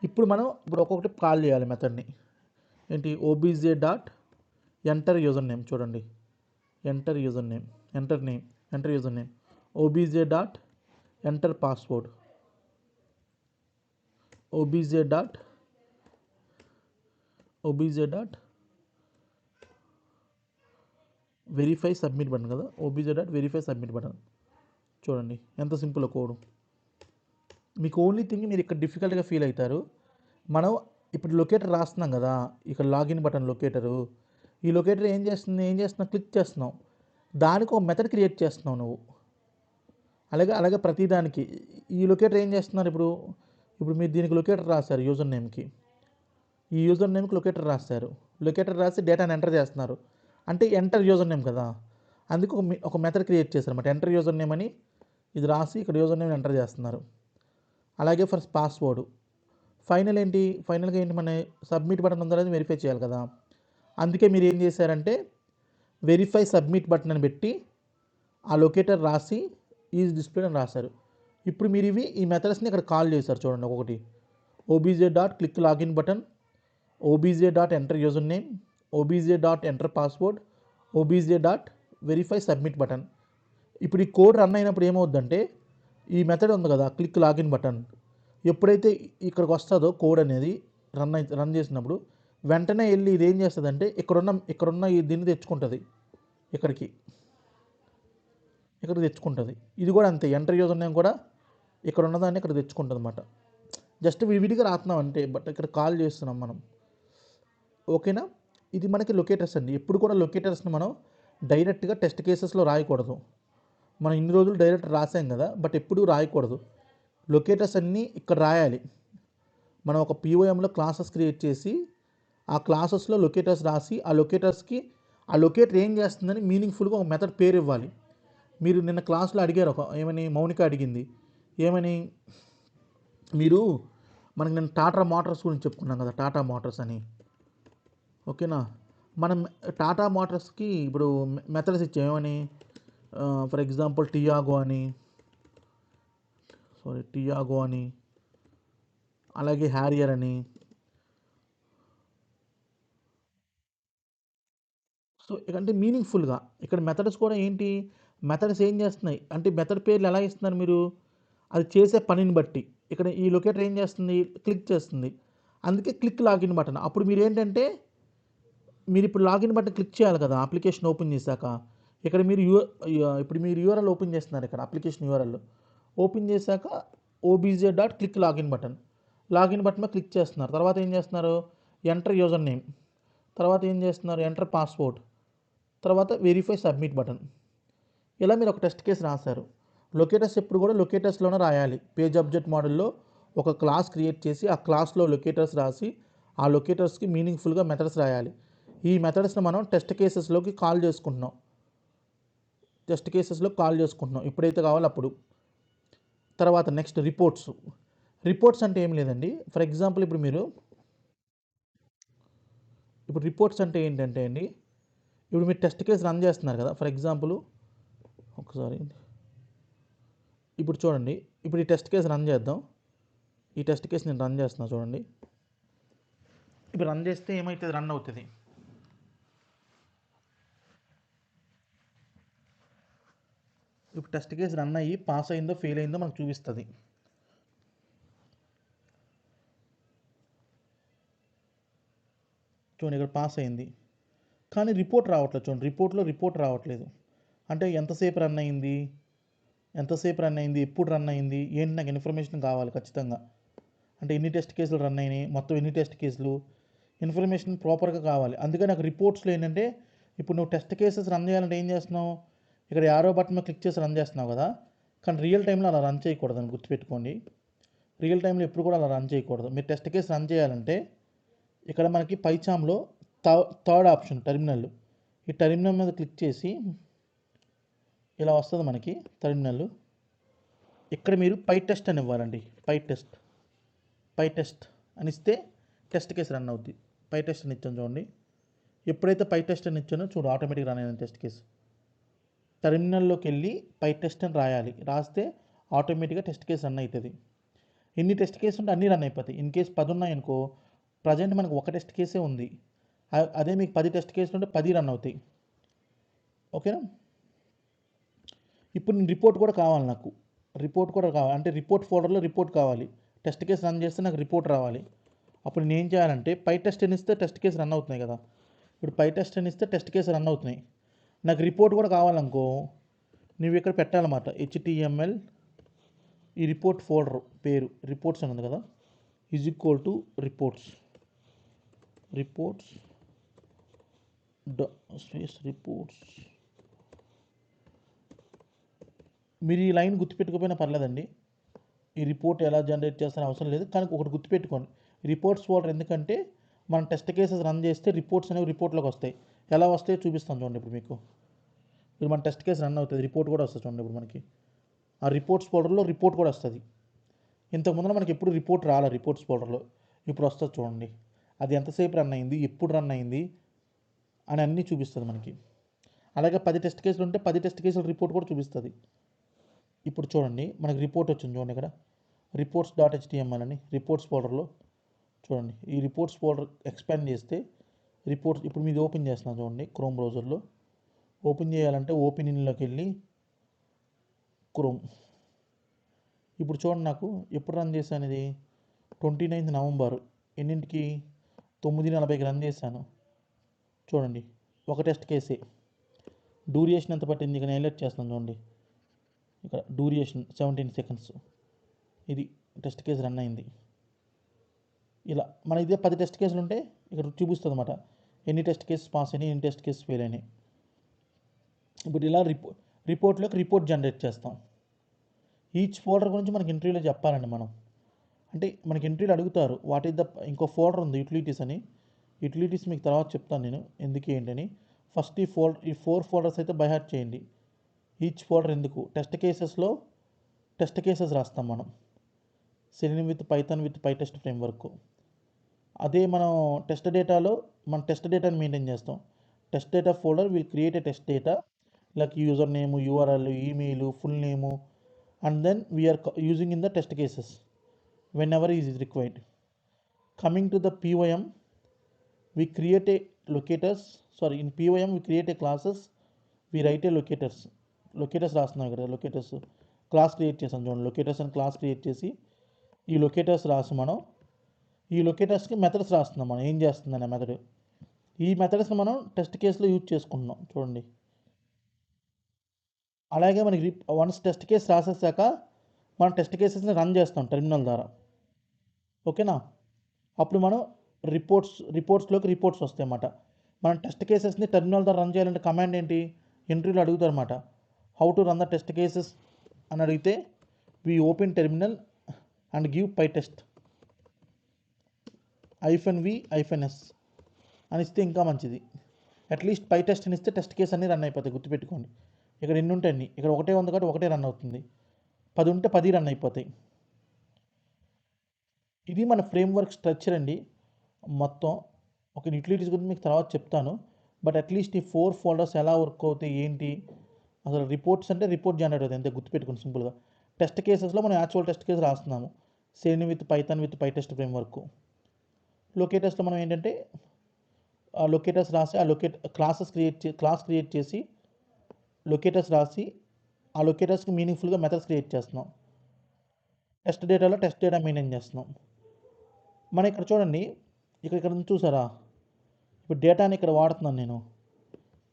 S1: ఇప్పుడు మనం ఒక్కొక్కటి కాల్ చేయాలి మెథడ్ని. ఏంటి, OBJ dot enter user name, చూడండి enter user name, enter user name, OBJ dot enter password, OBJ dot verify submit button కదా, OBJ dot verify submit button. చూడండి ఎంత సింపుల్ కోడ్. మీకు ఓన్లీ థింగ్ మీరు ఇక్కడ డిఫికల్ట్గా ఫీల్ అవుతారు. మనం ఇప్పుడు లొకేటర్ రాస్తున్నాం కదా, ఇక్కడ లాగిన్ బటన్ లొకేటరు. ఈ లొకేటర్ ఏం చేస్తున్నావు, క్లిక్ చేస్తున్నావు, దానికి ఒక మెథడ్ క్రియేట్ చేస్తున్నావు నువ్వు. అలాగే ప్రతిదానికి ఈ లొకేటర్ ఏం చేస్తున్నారు, ఇప్పుడు మీరు దీనికి లొకేటర్ రాశారు, యూజర్ నేమ్కి, ఈ యూజర్ నేమ్కి లొకేటర్ రాసి డేటాని ఎంటర్ చేస్తున్నారు. అంటే ఎంటర్ యూజర్ నేమ్ కదా, అందుకు ఒక మెథడ్ క్రియేట్ చేశారు అన్నమాట, ఎంటర్ యూజర్ నేమ్ అని. ఇది రాసి ఇక్కడ యూజర్ నేమ్ ఎంటర్ చేస్తున్నారు. అలాగే ఫస్ట్ పాస్వర్డ్. ఫైనల్గా ఏంటి, మన సబ్మిట్ బటన్ ఉందా లేదా వెరిఫై చేయాలి కదా, అందుకే మీరు ఏం చేశారంటే వెరిఫై సబ్మిట్ బటన్ అని పెట్టి ఆ లొకేటర్ రాసి ఈజ్ డిస్ప్లే అని రాశారు. ఇప్పుడు మీరు ఈ మెథడ్స్ని ఇక్కడ కాల్ చేశారు చూడండి, ఒకటి OBJ dot click login button, OBJ dot enter user name, OBJ dot enter password, OBJ dot verify submit button. ఇప్పుడు ఈ కోడ్ రన్ అయినప్పుడు ఏమవుద్దంటే, ఈ మెథడ్ ఉంది కదా క్లిక్ లాగిన్ బటన్, ఎప్పుడైతే ఇక్కడికి వస్తుందో కోడ్ అనేది రన్ చేసినప్పుడు వెంటనే వెళ్ళి ఇది ఏం చేస్తుందంటే ఇక్కడున్న ఈ దీన్ని తెచ్చుకుంటుంది, ఇక్కడ తెచ్చుకుంటుంది. ఇది కూడా అంతే, ఎంటర్ యూజర్ నేమ్ కూడా ఇక్కడ ఉన్నదాన్ని ఇక్కడ తెచ్చుకుంటుంది అన్నమాట. జస్ట్ విడిగా రాస్తున్నాం అంటే, బట్ ఇక్కడ కాల్ చేస్తున్నాం మనం. ఓకేనా, ఇది మనకి లొకేటర్స్ అండి. ఎప్పుడు కూడా లొకేటర్స్ని మనం డైరెక్ట్గా టెస్ట్ కేసెస్లో రాయకూడదు. మనం ఇన్ని రోజులు డైరెక్ట్ రాసాం కదా, బట్ ఎప్పుడూ రాయకూడదు. లొకేటర్స్ అన్నీ ఇక్కడ రాయాలి. మనం ఒక POMలో క్లాసెస్ క్రియేట్ చేసి ఆ క్లాసెస్లో లొకేటర్స్ రాసి ఆ లొకేటర్స్కి ఆ లొకేటర్ ఏం చేస్తుందని మీనింగ్ఫుల్గా ఒక మెథడ్ పేరు ఇవ్వాలి. మీరు నిన్న క్లాస్లో అడిగారు ఏమని మౌనిక అడిగింది ఏమని మీరు మనకి నేను టాటా మోటార్స్ గురించి చెప్పుకున్నాం కదా, టాటా మోటార్స్ అని. ఓకేనా, మనం టాటా మోటార్స్కి ఇప్పుడు మెథడ్స్ ఇచ్చాం ఏమని, ఫర్ ఎగ్జాంపుల్ టియాగో అని అలాగే హ్యారియర్ అని. సో అంటే మీనింగ్ఫుల్గా ఇక్కడ మెథడ్స్ కూడా ఏంటి, మెథడ్స్ ఏం చేస్తున్నాయి అంటే మెథడ్ పేర్లు ఎలా ఇస్తున్నారు మీరు, అది చేసే పనిని బట్టి. ఇక్కడ ఈ లొకేటర్ ఏం చేస్తుంది, క్లిక్ చేస్తుంది, అందుకే క్లిక్ లాగిన్ బటన్. అప్పుడు మీరు ఏంటంటే మీరు ఇప్పుడు లాగిన్ బటన్ క్లిక్ చేయాలి కదా అప్లికేషన్ ఓపెన్ చేశాక. ఇక్కడ మీరు ఇప్పుడు మీరు యూఆర్ఎల్ ఓపెన్ చేస్తున్నారు, ఇక్కడ అప్లికేషన్ యూఆర్ఎల్ ఓపెన్ చేశాక obj.click లాగిన్ బటన్ మీద క్లిక్ చేస్తున్నారు. తర్వాత ఏం చేస్తున్నారు, ఎంటర్ యూజర్ నేమ్, తర్వాత ఏం చేస్తున్నారు ఎంటర్ పాస్వర్డ్, తర్వాత వెరిఫై సబ్మిట్ బటన్. ఇలా మీరు ఒక టెస్ట్ కేసు రాశారు. లొకేటర్స్ ఎప్పుడు కూడా లొకేటర్స్లోనే రాయాలి. పేజ్ ఆబ్జెక్ట్ మోడల్లో ఒక క్లాస్ క్రియేట్ చేసి ఆ క్లాస్లో లొకేటర్స్ రాసి ఆ లొకేటర్స్కి మీనింగ్ఫుల్గా మెథడ్స్ రాయాలి. ఈ మెథడ్స్ని మనం టెస్ట్ కేసెస్లోకి కాల్ చేసుకుంటున్నాం, ఎప్పుడైతే కావాలో అప్పుడు. తర్వాత నెక్స్ట్ రిపోర్ట్స్ అంటే ఏం లేదండి. ఫర్ ఎగ్జాంపుల్ ఇప్పుడు రిపోర్ట్స్ అంటే ఏంటంటే అండి, ఇప్పుడు మీరు టెస్ట్ కేసు రన్ చేస్తున్నారు కదా, ఫర్ ఎగ్జాంపుల్ ఒకసారి ఇప్పుడు చూడండి, ఇప్పుడు ఈ టెస్ట్ కేసు రన్ చేద్దాం. ఈ టెస్ట్ కేసు నేను రన్ చేస్తున్నా చూడండి. ఇప్పుడు రన్ చేస్తే ఏమవుతుంది, రన్ అవుతుంది. ఇప్పుడు టెస్ట్ కేసు రన్ అయ్యి పాస్ అయిందో ఫెయిల్ అయిందో మనకు చూపిస్తుంది. చూడండి ఇక్కడ పాస్ అయింది, కానీ రిపోర్ట్ రావట్లేదు. చూడండి రిపోర్ట్ రావట్లేదు. అంటే ఎంతసేపు రన్ అయింది, ఎప్పుడు రన్ అయింది ఏంటి, నాకు ఇన్ఫర్మేషన్ కావాలి ఖచ్చితంగా. అంటే ఎన్ని టెస్ట్ కేసులు రన్ అయినాయి, మొత్తం ఎన్ని టెస్ట్ కేసులు, ఇన్ఫర్మేషన్ ప్రాపర్గా కావాలి. అందుకే నాకు రిపోర్ట్స్లో ఏంటంటే, ఇప్పుడు నువ్వు టెస్ట్ కేసెస్ రన్ చేయాలంటే ఏం చేస్తున్నావు, ఇక్కడ యారో బటన్ మీద క్లిక్ చేసి రన్ చేస్తున్నావు కదా, కానీ రియల్ టైంలో అలా రన్ చేయకూడదు అని గుర్తుపెట్టుకోండి. రియల్ టైంలో ఎప్పుడు కూడా అలా రన్ చేయకూడదు. మీరు టెస్ట్ కేసు రన్ చేయాలంటే ఇక్కడ మనకి పైచామ్లో థర్డ్ ఆప్షన్ టెర్మినల్, ఈ టెర్మినల్ మీద క్లిక్ చేసి ఇలా వస్తుంది మనకి టెర్మినల్. ఇక్కడ మీరు పై టెస్ట్ అని ఇవ్వాలండి, పై టెస్ట్ అని ఇస్తే టెస్ట్ కేసు రన్ అవుద్ది. పై టెస్ట్ అని ఇచ్చాను చూడండి. ఎప్పుడైతే పై టెస్ట్ అని ఇచ్చానో చూడు ఆటోమేటిక్గా రన్ అయింది టెస్ట్ కేసు. టెర్మినల్లోకి వెళ్ళి పై టెస్ట్ అని రాయాలి, రాస్తే ఆటోమేటిక్గా టెస్ట్ కేసు రన్ అవుతుంది. ఎన్ని టెస్ట్ కేసు ఉంటే అన్నీ రన్ అయిపోతాయి. ఇన్ కేసు 10 ఉన్నాయనుకో, ప్రజెంట్ మనకు ఒక టెస్ట్ కేసే ఉంది, అదే మీకు 10 టెస్ట్ కేసులు ఉంటే 10 రన్ అవుతాయి. ఓకేనా, ఇప్పుడు నేను రిపోర్ట్ కూడా కావాలి, అంటే రిపోర్ట్ ఫోల్డర్లో రిపోర్ట్ కావాలి. టెస్ట్ కేసు రన్ చేస్తే నాకు రిపోర్ట్ రావాలి. అప్పుడు నేను ఏం చేయాలంటే పై టెస్ట్ అని ఇస్తే టెస్ట్ కేసు రన్ అవుతున్నాయి కదా, ఇప్పుడు పై టెస్ట్ అని ఇస్తే టెస్ట్ కేసు రన్ అవుతున్నాయి. నాకు రిపోర్ట్ కూడా కావాలనుకో, నువ్వు ఇక్కడ పెట్టాలన్నమాట HTML, ఈ రిపోర్ట్ ఫోల్డర్ పేరు రిపోర్ట్స్ అని ఉంది కదా, = రిపోర్ట్స్ మీరు ఈ లైన్ గుర్తుపెట్టుకోకపోయినా పర్లేదండి. ఈ రిపోర్ట్ ఎలా జనరేట్ చేస్తారని అవసరం లేదు, కానీ ఒకటి గుర్తుపెట్టుకోండి, రిపోర్ట్స్ ఫోల్డర్. ఎందుకంటే మనం టెస్ట్ కేసెస్ రన్ చేస్తే రిపోర్ట్స్ అనేవి రిపోర్ట్లోకి వస్తాయి. ఎలా వస్తాయో చూపిస్తాను చూడండి. ఇప్పుడు మన టెస్ట్ కేసు రన్ అవుతుంది, రిపోర్ట్ కూడా వస్తుంది చూడండి. ఇప్పుడు మనకి ఆ రిపోర్ట్స్ ఫోల్డర్లో రిపోర్ట్ కూడా వస్తుంది. ఇంతకుముందు మనకి ఎప్పుడు రిపోర్ట్ రాలే రిపోర్ట్స్ ఫోల్డర్లో, ఇప్పుడు వస్తుంది చూడండి. అది ఎంతసేపు రన్ అయింది, ఎప్పుడు రన్ అయింది అని అన్నీ చూపిస్తుంది మనకి. అలాగే 10 టెస్ట్ కేసులు ఉంటే 10 టెస్ట్ కేసుల రిపోర్ట్ కూడా చూపిస్తుంది. ఇప్పుడు చూడండి మనకి రిపోర్ట్ వచ్చింది చూడండి, ఇక్కడ reports.html అని రిపోర్ట్స్ ఫోల్డర్లో చూడండి. ఈ రిపోర్ట్స్ ఫోల్డర్ ఎక్స్పాండ్ చేస్తే రిపోర్ట్స్ ఇప్పుడు మీది ఓపెన్ చేస్తున్నాను చూడండి. క్రోమ్ బ్రౌజర్లో ఓపెన్ చేయాలంటే ఓపెనింగ్లోకి వెళ్ళి క్రోమ్. ఇప్పుడు చూడండి నాకు ఎప్పుడు రన్ చేశాను, ఇది 29th నవంబర్ ఎన్నింటికి, 9:40కి రన్ చేశాను. చూడండి ఒక టెస్ట్ కేసే. డ్యూరేషన్ ఎంత పట్టింది, ఇక నేను హైలైట్ చేస్తాను చూడండి. ఇక్కడ డ్యూరేషన్ 17 seconds. ఇది టెస్ట్ కేసు రన్ అయింది. ఇలా మన ఇదే 10 టెస్ట్ కేసులు ఉంటే ఇక్కడ చూపిస్తుంది అన్నమాట, ఎన్ని టెస్ట్ కేసెస్ పాస్ అయినాయి, ఎన్ని టెస్ట్ కేసెస్ ఫెయిల్ అయినాయి. ఇప్పుడు ఇలా రిపోర్ట్లోకి రిపోర్ట్ జనరేట్ చేస్తాం. ఈచ్ ఫోల్డర్ గురించి మనకి ఇంటర్వ్యూలో చెప్పాలండి మనం. అంటే మనకి ఇంటర్వ్యూలో అడుగుతారు వాట్ ఈస్ ద, ఇంకో ఫోల్డర్ ఉంది యూటిలిటీస్ అని, యూటిలిటీస్ మీకు తర్వాత చెప్తాను నేను ఎందుకు ఏంటని. ఫస్ట్ ఈ 4 ఫోల్డర్స్ అయితే బై హార్ట్ చేయండి. ఈచ్ ఫోల్డర్ ఎందుకు టెస్ట్ కేసెస్ రాస్తాం మనం. Selenium with python with pytest framework. అదే మనం టెస్ట్ డేటాలో మన టెస్ట్ డేటాని మెయింటైన్ చేస్తాం. Test data folder will create a test data like user name, URL, email, full name, and then we're using in the test cases whenever is required. Coming to the POM, we create a locators. Sorry, in POM we create a classes. We write a locators. Locators రాస్తున్నాం ఇక్కడ. Locators class create చేసాం చూడండి. Locators అని class create చేసి ఈ locators రాసి మనం ఈ లొకేటర్స్కి మెథడ్స్ రాస్తున్నాం. మనం ఏం చేస్తుందనే మెథడ్. ఈ మెథడ్స్ని మనం టెస్ట్ కేసులో యూజ్ చేసుకుంటున్నాం చూడండి. అలాగే మనకి వన్స్ టెస్ట్ కేసు రాసేసాక మనం టెస్ట్ కేసెస్ని రన్ చేస్తాం టెర్మినల్ ద్వారా. ఓకేనా? అప్పుడు మనం రిపోర్ట్స్లోకి రిపోర్ట్స్ వస్తాయి అన్నమాట. మనం టెస్ట్ కేసెస్ని టెర్మినల్ ద్వారా రన్ చేయాలంటే కమాండ్ ఏంటి? ఇంటర్వ్యూలో అడుగుతారు అన్నమాట. How to run the test cases అని అడిగితే we open terminal and give pytest -v-s అని ఇస్తే ఇంకా మంచిది. అట్లీస్ట్ పైటెస్ట్ అని ఇస్తే టెస్ట్ కేస్ అన్నీ రన్ అయిపోతాయి. గుర్తుపెట్టుకోండి. ఇక్కడ ఎన్ని ఉంటాయి అన్ని. ఇక్కడ ఒకటే ఉంది కాబట్టి ఒకటే రన్ అవుతుంది. 10 ఉంటే 10 రన్ అయిపోతాయి. ఇది మన ఫ్రేమ్వర్క్ స్ట్రక్చర్ అండి మొత్తం. ఒక యూటిలిటీస్ గురించి మీకు తర్వాత చెప్తాను. బట్ అట్లీస్ట్ ఈ 4 ఫోల్డర్స్ ఎలా వర్క్ అవుతాయి ఏంటి, అసలు రిపోర్ట్స్ అంటే రిపోర్ట్ జనరేట్ అవుతుంది అంతే. గుర్తుపెట్టుకోండి సింపుల్గా. టెస్ట్ కేసెస్లో మనం యాక్చువల్ టెస్ట్ కేసు రాస్తున్నాము. Same with python with pytest framework. లొకేటర్స్లో మనం ఏంటంటే ఆ లొకేటర్స్ రాసి ఆ క్లాస్ క్రియేట్ చేసి లొకేటర్స్ రాసి ఆ లొకేటర్స్కి మీనింగ్ఫుల్గా మెథడ్స్ క్రియేట్ చేస్తున్నాం. టెస్ట్ డేటాలో టెస్ట్ డేటా మెయింటైన్ చేస్తున్నాం. మన ఇక్కడ చూడండి, ఇక్కడ నుంచి చూసారా, ఇప్పుడు డేటాని ఇక్కడ వాడుతున్నాను నేను.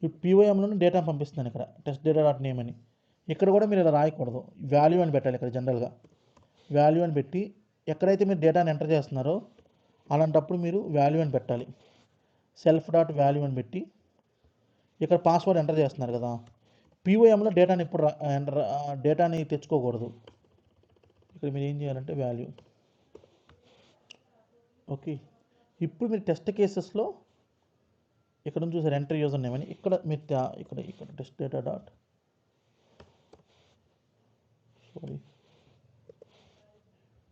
S1: ఇప్పుడు POMలోనే డేటా పంపిస్తున్నాను ఇక్కడ టెస్ట్ డేటా డాట్ నేమ్ అని. ఇక్కడ కూడా మీరు ఇలా రాయకూడదు. వాల్యూ అని పెట్టాలి ఇక్కడ జనరల్గా. వాల్యూ అని పెట్టి ఎక్కడైతే మీరు డేటాని ఎంటర్ చేస్తున్నారో అలాంటప్పుడు మీరు వాల్యూ అని పెట్టాలి. సెల్ఫ్ డాట్ వాల్యూ అని పెట్టి ఇక్కడ పాస్వర్డ్ ఎంటర్ చేస్తున్నారు కదా. POMలో డేటాని ఇప్పుడు డేటాని తెచ్చుకోకూడదు. ఇక్కడ మీరు ఏం చేయాలంటే వాల్యూ. ఓకే, ఇప్పుడు మీరు టెస్ట్ కేసెస్లో ఇక్కడ నుంచి చూసారు ఎంటర్ యూజర్ నేమ్ అని. ఇక్కడ మీరు ఇక్కడ test data dot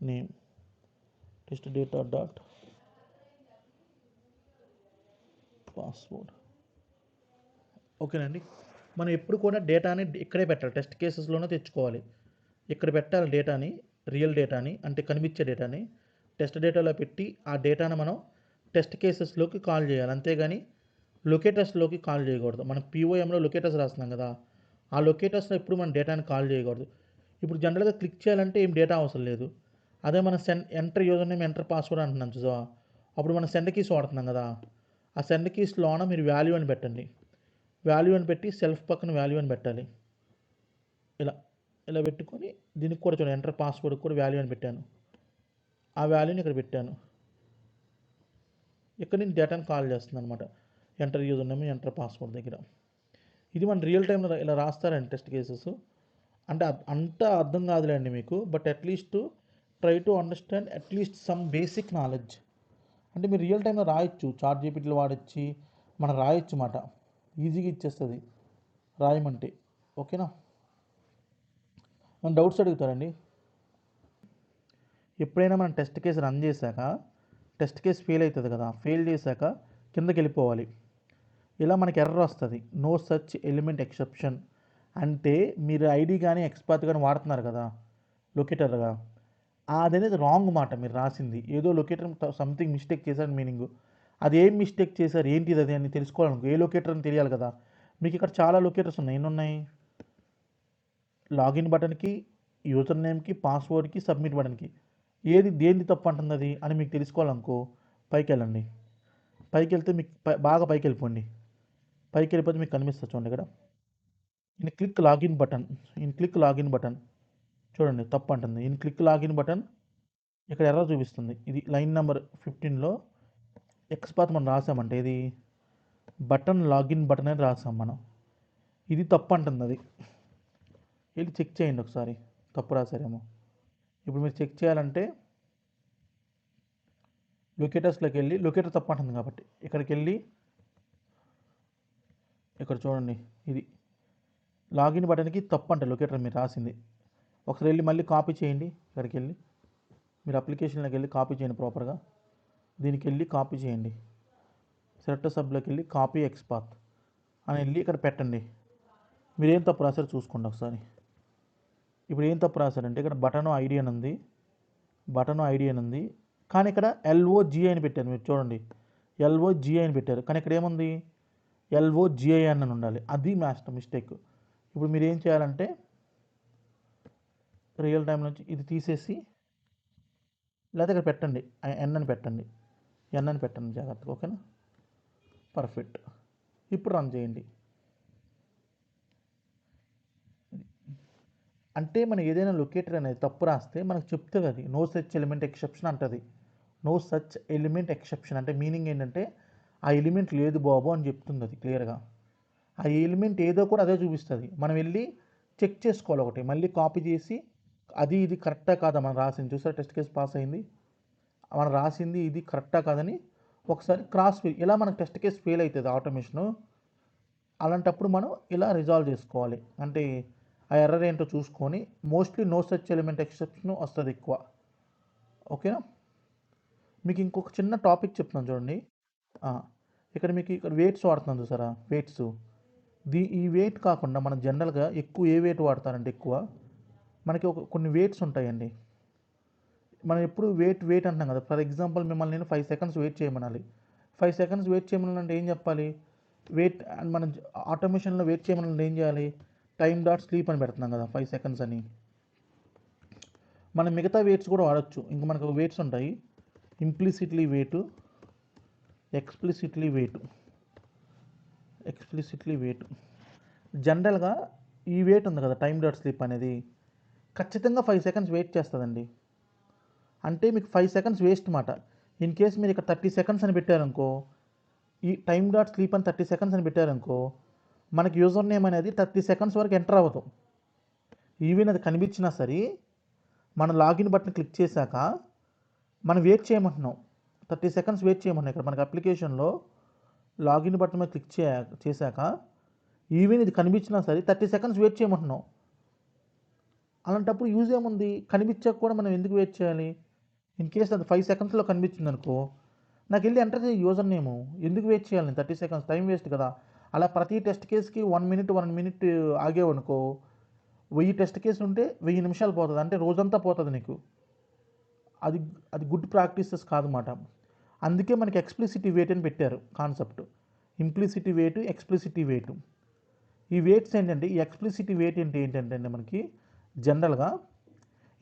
S1: name test data dot password. ఓకేనండి. మనం ఎప్పుడు కూడా డేటాని ఇక్కడే పెట్టాలి. టెస్ట్ కేసెస్లోనే తెచ్చుకోవాలి. ఇక్కడ పెట్టాలి డేటాని, రియల్ డేటాని, అంటే కనిపించే డేటాని టెస్ట్ డేటాలో పెట్టి ఆ డేటాను మనం టెస్ట్ కేసెస్లోకి కాల్ చేయాలి. అంతేగాని లొకేటర్స్లోకి కాల్ చేయకూడదు. మనం POMలో లొకేటర్స్ రాస్తున్నాం కదా, ఆ లొకేటర్స్లో ఎప్పుడు మనం డేటాని కాల్ చేయకూడదు. ఇప్పుడు జనరల్గా క్లిక్ చేయాలంటే ఏం డేటా అవసరం లేదు. అదే మనం enter user name enter password అంటున్నాం చూసావా, అప్పుడు మనం సెండ్ కీస్ వాడుతున్నాం కదా, ఆ సెండ్ కీస్లోన మీరు వాల్యూ అని పెట్టండి. వాల్యూ అని పెట్టి సెల్ఫ్ పక్కన వాల్యూ అని పెట్టాలి. ఇలా పెట్టుకొని దీనికి కూడా చూడండి ఎంటర్ పాస్వర్డ్ కూడా వాల్యూ అని పెట్టాను. ఆ వాల్యూని ఇక్కడ పెట్టాను. ఇక్కడ నేను డేటాను కాల్ చేస్తున్నాను అనమాట. Enter user name enter password దగ్గర. ఇది మన రియల్ టైంలో ఇలా రాస్తారండి టెస్ట్ కేసెస్. అంటే అంతా అర్థం కాదులేండి మీకు, but at least try to understand at least some basic knowledge. అంటే మీరు రియల్ టైంలో రాయొచ్చు, చాట్ జీపీటీలో వాడచ్చి మనం రాయొచ్చు అన్నమాట. ఈజీగా ఇచ్చేస్తుంది రాయమంటే. ఓకేనా? మన డౌట్స్ అడుగుతారండి. ఎప్పుడైనా మనం టెస్ట్ కేసు రన్ చేశాక టెస్ట్ కేసు ఫెయిల్ అవుతుంది కదా, ఫెయిల్ చేశాక కిందకి వెళ్ళిపోవాలి. ఇలా మనకి ఎర్రర్ వస్తుంది, నో సచ్ ఎలిమెంట్ ఎక్సెప్షన్. అంటే మీరు ఐడి కానీ ఎక్స్పాత్ కానీ వాడుతున్నారు కదా లొకేటర్గా, అదనేది రాంగ్ మాట మీరు రాసింది. ఏదో లొకేటర్ సంథింగ్ మిస్టేక్ చేశారు మీనింగ్. అది ఏం మిస్టేక్ చేశారు ఏంటిది అది అని తెలుసుకోవాలనుకో, ఏ లొకేటర్ అని తెలియాలి కదా. మీకు ఇక్కడ చాలా లొకేటర్స్ ఉన్నాయి. ఎన్ని ఉన్నాయి? లాగిన్ బటన్కి, యూజర్ నేమ్కి, పాస్వర్డ్కి, సబ్మిట్ బటన్కి. దేనికి తప్పు అంటుంది అది అని మీకు తెలుసుకోవాలనుకో, పైకి వెళ్ళండి. పైకి వెళ్తే మీకు బాగా పైకి వెళ్ళిపోండి. పైకి వెళ్ళిపోతే మీకు కనిపిస్తుంది చూడండి ఇక్కడ క్లిక్ లాగిన్ బటన్. చూడండి తప్పు అంటుంది. క్లిక్ లాగిన్ బటన్ ఇక్కడ ఎర్రర్ చూపిస్తుంది. ఇది లైన్ నెంబర్ 15లో ఎక్స్పాత్ మనం రాసామంటే ఇది బటన్ లాగిన్ బటన్ అని రాసాం మనం. ఇది తప్పు అంటుంది. అది వెళ్ళి చెక్ చేయండి ఒకసారి, తప్పు రాసారేమో. ఇప్పుడు మీరు చెక్ చేయాలంటే లొకేటర్స్లోకి వెళ్ళి లొకేటర్ తప్పు అంటుంది కాబట్టి ఇక్కడికి వెళ్ళి ఇక్కడ చూడండి, ఇది లాగిన్ బటన్కి తప్పు అంట లొకేటర్ మీరు రాసింది. ఒకసారి వెళ్ళి మళ్ళీ కాపీ చేయండి. ఇక్కడికి వెళ్ళి మీరు అప్లికేషన్లోకి వెళ్ళి కాపీ చేయండి ప్రాపర్గా. దీనికి వెళ్ళి కాపీ చేయండి. సెలెక్ట్ సబ్లోకి వెళ్ళి కాపీ ఎక్స్పాత్ అని వెళ్ళి ఇక్కడ పెట్టండి. మీరు ఏం తప్పు రాశారో చూసుకోండి ఒకసారి. ఇప్పుడు ఏం తప్పు రాశారంటే ఇక్కడ బటన్ ఐడి అని ఉంది, బటన్ ఐడి అని ఉంది, కానీ ఇక్కడ ఎల్ఓజిఐ అని పెట్టారు. మీరు చూడండి, ఎల్ఓజిఐ అని పెట్టారు, కానీ ఇక్కడ ఏముంది ఎల్ఓజిఐఎన్ అని ఉండాలి. అది మిస్టేక్. ఇప్పుడు మీరు ఏం చేయాలంటే రియల్ టైం నుంచి ఇది తీసేసి లేదా ఇక్కడ పెట్టండి, ఎన్ అని పెట్టండి, ఎన్ అని పెట్టండి జాగ్రత్తగా. ఓకేనా, పర్ఫెక్ట్. ఇప్పుడు రన్ చేయండి. అంటే మనం ఏదైనా లొకేటర్ అనేది తప్పు రాస్తే మనకు చెప్తుంది, అది నో సచ్ ఎలిమెంట్ ఎక్సెప్షన్ అంటుంది. నో సచ్ ఎలిమెంట్ ఎక్సెప్షన్ అంటే మీనింగ్ ఏంటంటే ఆ ఎలిమెంట్ లేదు బాబు అని చెప్తుంది అది క్లియర్గా. ఆ ఎలిమెంట్ ఏదో కూడా అదే చూపిస్తుంది. మనం వెళ్ళి చెక్ చేసుకోవాలి ఒకటి, మళ్ళీ కాపీ చేసి అది ఇది కరెక్టా కాదా మనం రాసింది. చూసారా టెస్ట్ కేసు పాస్ అయింది, మనం రాసింది ఇది కరెక్టా కాదని ఒకసారి క్రాస్ ఇలా మనకు టెస్ట్ కేసు ఫెయిల్ అవుతుంది ఆటోమేషను. అలాంటప్పుడు మనం ఇలా రిజాల్వ్ చేసుకోవాలి. అంటే ఆ ఎర్రర్ ఏంటో చూసుకొని mostly no such element exception వస్తుంది ఎక్కువ. ఓకేనా, మీకు ఇంకొక చిన్న టాపిక్ చెప్తున్నాను చూడండి. ఇక్కడ మీకు ఇక్కడ వెయిట్స్ వాడుతున్నాను చూసారా, వెయిట్స్. ఈ వెయిట్ కాకుండా మనం జనరల్గా ఎక్కువ ఏ వెయిట్ వాడతారంటే ఎక్కువ మనకి కొన్ని వెయిట్స్ ఉంటాయండి. మనం ఎప్పుడు వెయిట్ అంటున్నాం కదా. ఫర్ ఎగ్జాంపుల్ మిమ్మల్ని నేను 5 సెకండ్స్ వెయిట్ చేయమనాలి. 5 సెకండ్స్ వెయిట్ చేయమని అంటే ఏం చెప్పాలి, వెయిట్ అండ్ మనం ఆటోమేషన్లో వెయిట్ చేయమని ఏం చేయాలి, టైమ్ డాట్ స్లీప్ అని పెడుతున్నాం కదా 5 సెకండ్స్ అని. మనం మిగతా వెయిట్స్ కూడా వాడచ్చు. ఇంకా మనకు వెయిట్స్ ఉంటాయి, ఇంప్లిసిట్లీ వెయిట్, ఎక్స్ప్లిసిట్లీ వెయిట్. జనరల్గా ఈ వెయిట్ ఉంది కదా టైమ్ డాట్ స్లీప్ అనేది ఖచ్చితంగా 5 సెకండ్స్ వెయిట్ చేస్తుందండి. అంటే మీకు 5 సెకండ్స్ వేస్ట్ మాట. ఇన్ కేస్ మీరు ఇక్కడ 30 సెకండ్స్ అని పెట్టారనుకో, ఈ టైమ్ డాట్ స్లీప్ అని 30 సెకండ్స్ అని పెట్టారనుకో, మనకి యూజర్ నేమ్ అనేది 30 సెకండ్స్ వరకు ఎంటర్ అవ్వదు. ఈవెన్ అది కనిపించినా సరే మన లాగిన్ బటన్ క్లిక్ చేశాక మనం వెయిట్ చేయమంటున్నాం, 30 సెకండ్స్ వెయిట్ చేయమంటున్నాం. ఇక్కడ మనకి అప్లికేషన్లో లాగిన్ బటన్ మీద క్లిక్ చేశాక ఈవెన్ ఇది కనిపించినా సరే 30 సెకండ్స్ వెయిట్ చేయమంటున్నాం. అలాంటప్పుడు యూజ్ ఏముంది, కనిపించాక కూడా మనం ఎందుకు వెయిట్ చేయాలి. ఇన్ కేస్ అది 5 సెకండ్స్లో కనిపించింది అనుకో, నాకు వెళ్ళి ఎంటర్ చేయ యూజర్ నేము, ఎందుకు వెయిట్ చేయాలి 30 సెకండ్స్, టైం వేస్ట్ కదా. అలా ప్రతి టెస్ట్ కేసుకి 1 మినిట్ ఆగేవనుకో, 1000 టెస్ట్ కేసులు ఉంటే 1000 నిమిషాలు పోతుంది, అంటే రోజంతా పోతుంది నీకు. అది అది గుడ్ ప్రాక్టీసెస్ కాదన్నమాట. అందుకే మనకి ఎక్స్ప్లిసిటీ వెయిట్ అని పెట్టారు కాన్సెప్ట్. Implicit wait, explicit wait. ఈ వెయిట్స్ ఏంటంటే, ఈ ఎక్స్ప్లిసిటీ వెయిట్ ఏంటంటే మనకి జనరల్గా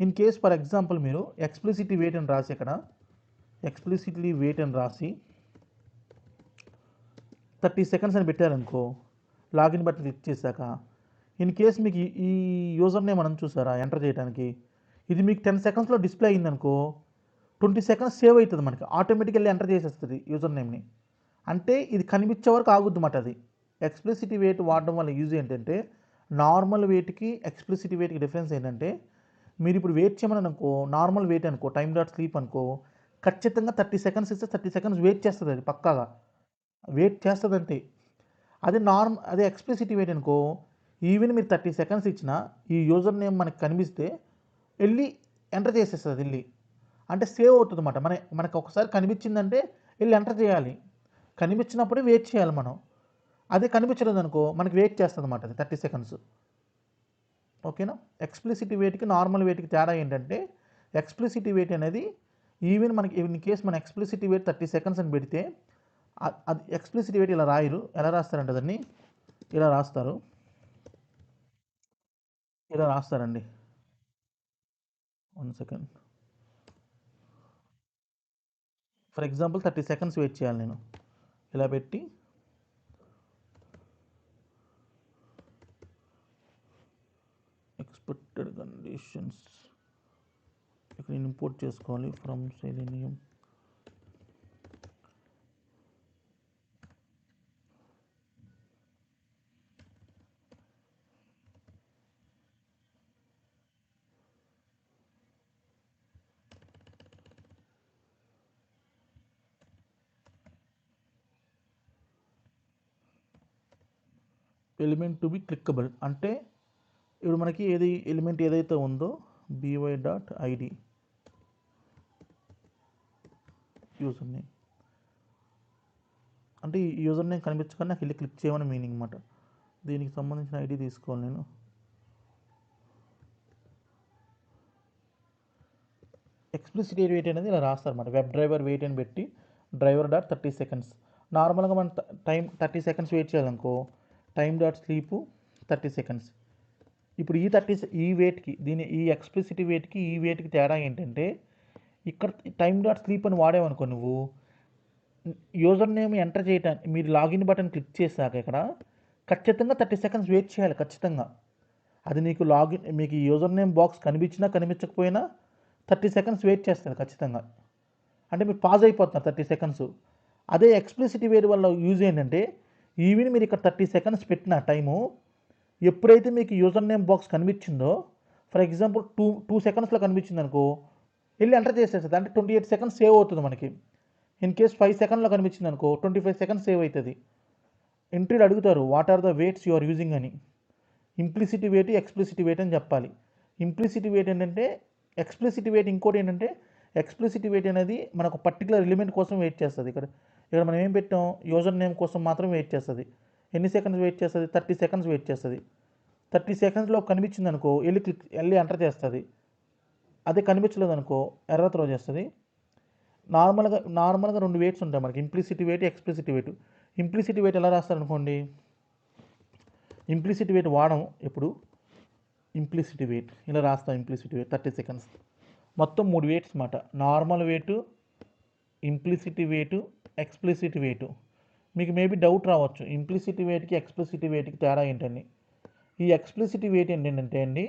S1: ఇన్ కేస్ ఫర్ ఎగ్జాంపుల్ మీరు ఎక్స్ప్లిసిటీ వెయిట్ అని రాసి, ఇక్కడ ఎక్స్ప్లిసిట్లీ వెయిట్ అని రాసి 30 సెకండ్స్ అని పెట్టారనుకో, లాగిన్ బటన్ క్లిక్ చేశాక ఇన్ కేస్ మీకు ఈ యూజర్ నేమ్ మనం చూసారా ఎంటర్ చేయడానికి, ఇది మీకు 10 సెకండ్స్లో డిస్ప్లే అయిందనుకో, 20 సెకండ్స్ సేవ్ అవుతుంది మనకి, ఆటోమేటికల్లీ ఎంటర్ చేసేస్తుంది యూజర్ నేమ్ని. అంటే ఇది కనిపించే వరకు ఆగుద్ది అన్నమాట. అది ఎక్స్ప్లిసిటీ వెయిట్ వాడడం వల్ల యూజ్ ఏంటంటే, నార్మల్ వెయిట్కి ఎక్స్ప్లిసిటీ వెయిట్కి డిఫరెన్స్ ఏంటంటే, మీరు ఇప్పుడు వెయిట్ చేయమని అనుకో, నార్మల్ వెయిట్ అనుకో, టైమ్ డాట్ స్లీప్ అనుకో, ఖచ్చితంగా 30 సెకండ్స్ ఇస్తే 30 సెకండ్స్ వెయిట్ చేస్తుంది, అది పక్కాగా వెయిట్ చేస్తుంది అంతే. అదే ఎక్స్ప్లిసిటీ వెయిట్ అనుకో, ఈవెన్ మీరు 30 సెకండ్స్ ఇచ్చినా ఈ యూజర్ నేమ్ మనకు కనిపిస్తే వెళ్ళి ఎంటర్ చేసేస్తుంది వెళ్ళి, అంటే సేవ్ అవుతుంది అన్నమాట. మనకు ఒకసారి కనిపించిందంటే వెళ్ళి ఎంటర్ చేయాలి, కనిపించినప్పుడే వెయిట్ చేయాలి మనం. అదే కనిపించలేదు అనుకో మనకి వెయిట్ చేస్తుంది అన్నమాట అది 30 సెకండ్స్. ఓకేనా, ఎక్స్ప్లిసిటీ వెయిట్కి నార్మల్ వెయిట్కి తేడా ఏంటంటే, ఎక్స్ప్లిసిటీ వెయిట్ అనేది ఈవెన్ మనకి ఇన్ కేస్ మన ఎక్స్ప్లిసిటీ వెయిట్ 30 సెకండ్స్ అని పెడితే అది ఎక్స్ప్లిసిటీ వెయిట్ ఇలా రాయరు. ఎలా రాస్తారంటే దాన్ని ఇలా రాస్తారండి. 1 second. For example 30 seconds wait చేయాలి నేను, ఇలా పెట్టి ఎక్స్పెక్టెడ్ కండిషన్స్ ఇక్కడ నేను ఇంపోర్ట్ చేసుకోవాలి from selenium. Element to be clickable అంటే ఇప్పుడు మనకి ఎలిమెంట్ ఏదైతే ఉందో by.id యూజర్ నేమ్ అంటే ఈ యూజర్ నేమ్ కనిపించగానే నాకు వెళ్ళి క్లిక్ చేయమని మీనింగ్ అన్నమాట. దీనికి సంబంధించిన ఐడి తీసుకోవాలి నేను. ఎక్స్ప్లిసిట్ వెయిట్ అనేది ఇలా రాస్తారన్నమాట. వెబ్ డ్రైవర్ వెయిట్ అని పెట్టి driver.30 seconds. నార్మల్గా మనం టైం 30 seconds వెయిట్ చేయాలనుకో time.sleep 30 seconds. ఇప్పుడు ఈ వెయిట్కి ఈ ఎక్స్ప్లిసిట్ వెయిట్కి ఈ వెయిట్కి తేడా ఏంటంటే ఇక్కడ time.sleep అని వాడేవనుకో నువ్వు యూజర్ నేమ్ ఎంటర్ చేయడానికి మీరు లాగిన్ బటన్ క్లిక్ చేశాక ఇక్కడ ఖచ్చితంగా 30 seconds వెయిట్ చేయాలి ఖచ్చితంగా. అది మీకు యూజర్ నేమ్ బాక్స్ కనిపించినా కనిపించకపోయినా 30 seconds వెయిట్ చేస్తారు ఖచ్చితంగా. అంటే మీరు పాజ్ అయిపోతున్నారు 30 seconds. అదే ఎక్స్ప్లిసిట్ వెయిట్ వల్ల యూజ్ ఏంటంటే ఈవెన్ మీరు ఇక్కడ 30 seconds పెట్టిన టైము ఎప్పుడైతే మీకు యూజర్ నేమ్ బాక్స్ కనిపించిందో ఫర్ ఎగ్జాంపుల్ 2 secondsలో కనిపించింది అనుకో వెళ్ళి ఎంటర్ చేసేస్తుంది. అంటే 28 seconds సేవ్ అవుతుంది మనకి. ఇన్ కేస్ 5 secondలో కనిపించింది అనుకో 25 seconds సేవ్ అవుతుంది. ఎంట్రీలు అడుగుతారు what are the weights you are using అని. ఇంప్లిసిట్ వెయిట్ ఎక్స్ప్లిసిట్ వెయిట్ అని చెప్పాలి. ఇంప్లిసిట్ వెయిట్ ఏంటంటే ఎక్స్ప్లిసిట్ వెయిట్ ఇంకోటి ఏంటంటే ఎక్స్ప్లిసిట్ వెయిట్ అనేది మనకు పర్టికులర్ ఎలిమెంట్ కోసం వెయిట్ చేస్తుంది. ఇక్కడ మనం ఏం పెట్టాం యూజర్ నేమ్ కోసం మాత్రం వెయిట్ చేస్తుంది. ఎన్ని సెకండ్స్ వెయిట్ చేస్తుంది 30 seconds వెయిట్ చేస్తుంది. 30 secondsలో కనిపించింది అనుకో వెళ్ళి ఎంటర్ చేస్తుంది. అదే కనిపించలేదు అనుకో ఎర్రర్ త్రో చేస్తుంది. నార్మల్గా 2 వెయిట్స్ ఉంటాయి మనకి implicit weight explicit weight. Implicit weight ఎలా రాస్తారు అనుకోండి ఇంప్లిసిట్ వెయిట్ వాడము ఎప్పుడు ఇంప్లిసిట్ వెయిట్ ఇలా రాస్తాం. ఇంప్లిసిట్ వెయిట్ 30 seconds మొత్తం 3 వెయిట్స్ అన్నమాట. Normal weight implicit weight explicit weight. మీకు మేబీ డౌట్ రావచ్చు ఇంప్లిసిట్ వెయిట్కి ఎక్స్ప్లిసిట్ వెయిట్కి తేడా ఏంటండి. ఈ ఎక్స్ప్లిసిట్ వెయిట్ ఏంటంటే అండి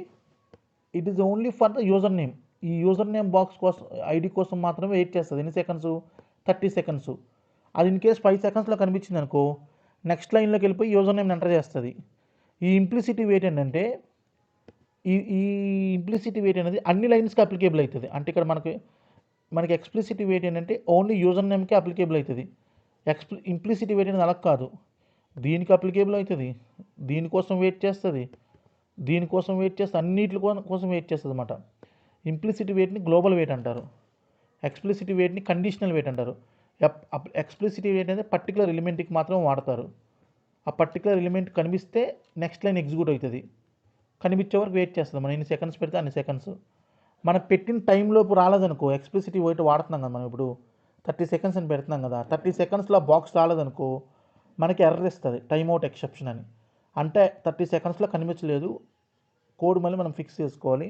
S1: it is only for the user name. ఈ యూజర్ నేమ్ బాక్స్ కోసం ఐడి కోసం మాత్రమే వెయిట్ చేస్తుంది. ఎన్ని సెకండ్స్ 30 seconds. అది ఇన్ కేస్ 5 secondsలో కనిపించింది అనుకో నెక్స్ట్ లైన్లోకి వెళ్ళిపోయి యూజర్ నేమ్ ఎంటర్ చేస్తుంది. ఈ ఇంప్లిసిట్ వెయిట్ ఏంటంటే ఈ ఇంప్లిసిట్ వెయిట్ అనేది అన్ని లైన్స్కి అప్లికేబుల్ అవుతుంది. అంటే ఇక్కడ మనకి ఎక్స్ప్లిసిట్ వెయిట్ ఏంటంటే ఓన్లీ యూజర్ నేమ్కి అప్లికేబుల్ అవుతుంది. ఇంప్లిసిట్ వెయిట్ అనేది అలా కాదు దీనికి అప్లికేబుల్ అవుతుంది. దీనికోసం వెయిట్ చేస్తుంది అన్నిటి కోసం వెయిట్ చేస్తుంది అన్నమాట. ఇంప్లిసిట్ వెయిట్ని గ్లోబల్ వెయిట్ అంటారు. ఎక్స్ప్లిసిట్ వెయిట్ని కండిషనల్ వెయిట్ అంటారు. ఎక్స్ప్లిసిట్ వెయిట్ అనేది పర్టికులర్ ఎలిమెంట్కి మాత్రం వాడతారు. ఆ పర్టికులర్ ఎలిమెంట్ కనిపిస్తే నెక్స్ట్ లైన్ ఎగ్జిక్యూట్ అవుతుంది. కనిపించే వరకు వెయిట్ చేస్తుంది. మనం ఎన్ని సెకండ్స్ పెడితే అన్ని సెకండ్స్. మనం పెట్టిన టైంలోపు రాలేదనుకో ఎక్స్ప్లిసిట్ వెయిట్ వాడుతున్నాం కదా మనం ఇప్పుడు 30 seconds అని పెడుతున్నాం కదా 30 secondsలో బాక్స్ రాలేదనుకో మనకి ఎర్రర్ ఇస్తుంది టైమ్ అవుట్ ఎక్సెప్షన్ అని. అంటే 30 secondsలో కనిపించలేదు కోడ్ మళ్ళీ మనం ఫిక్స్ చేసుకోవాలి.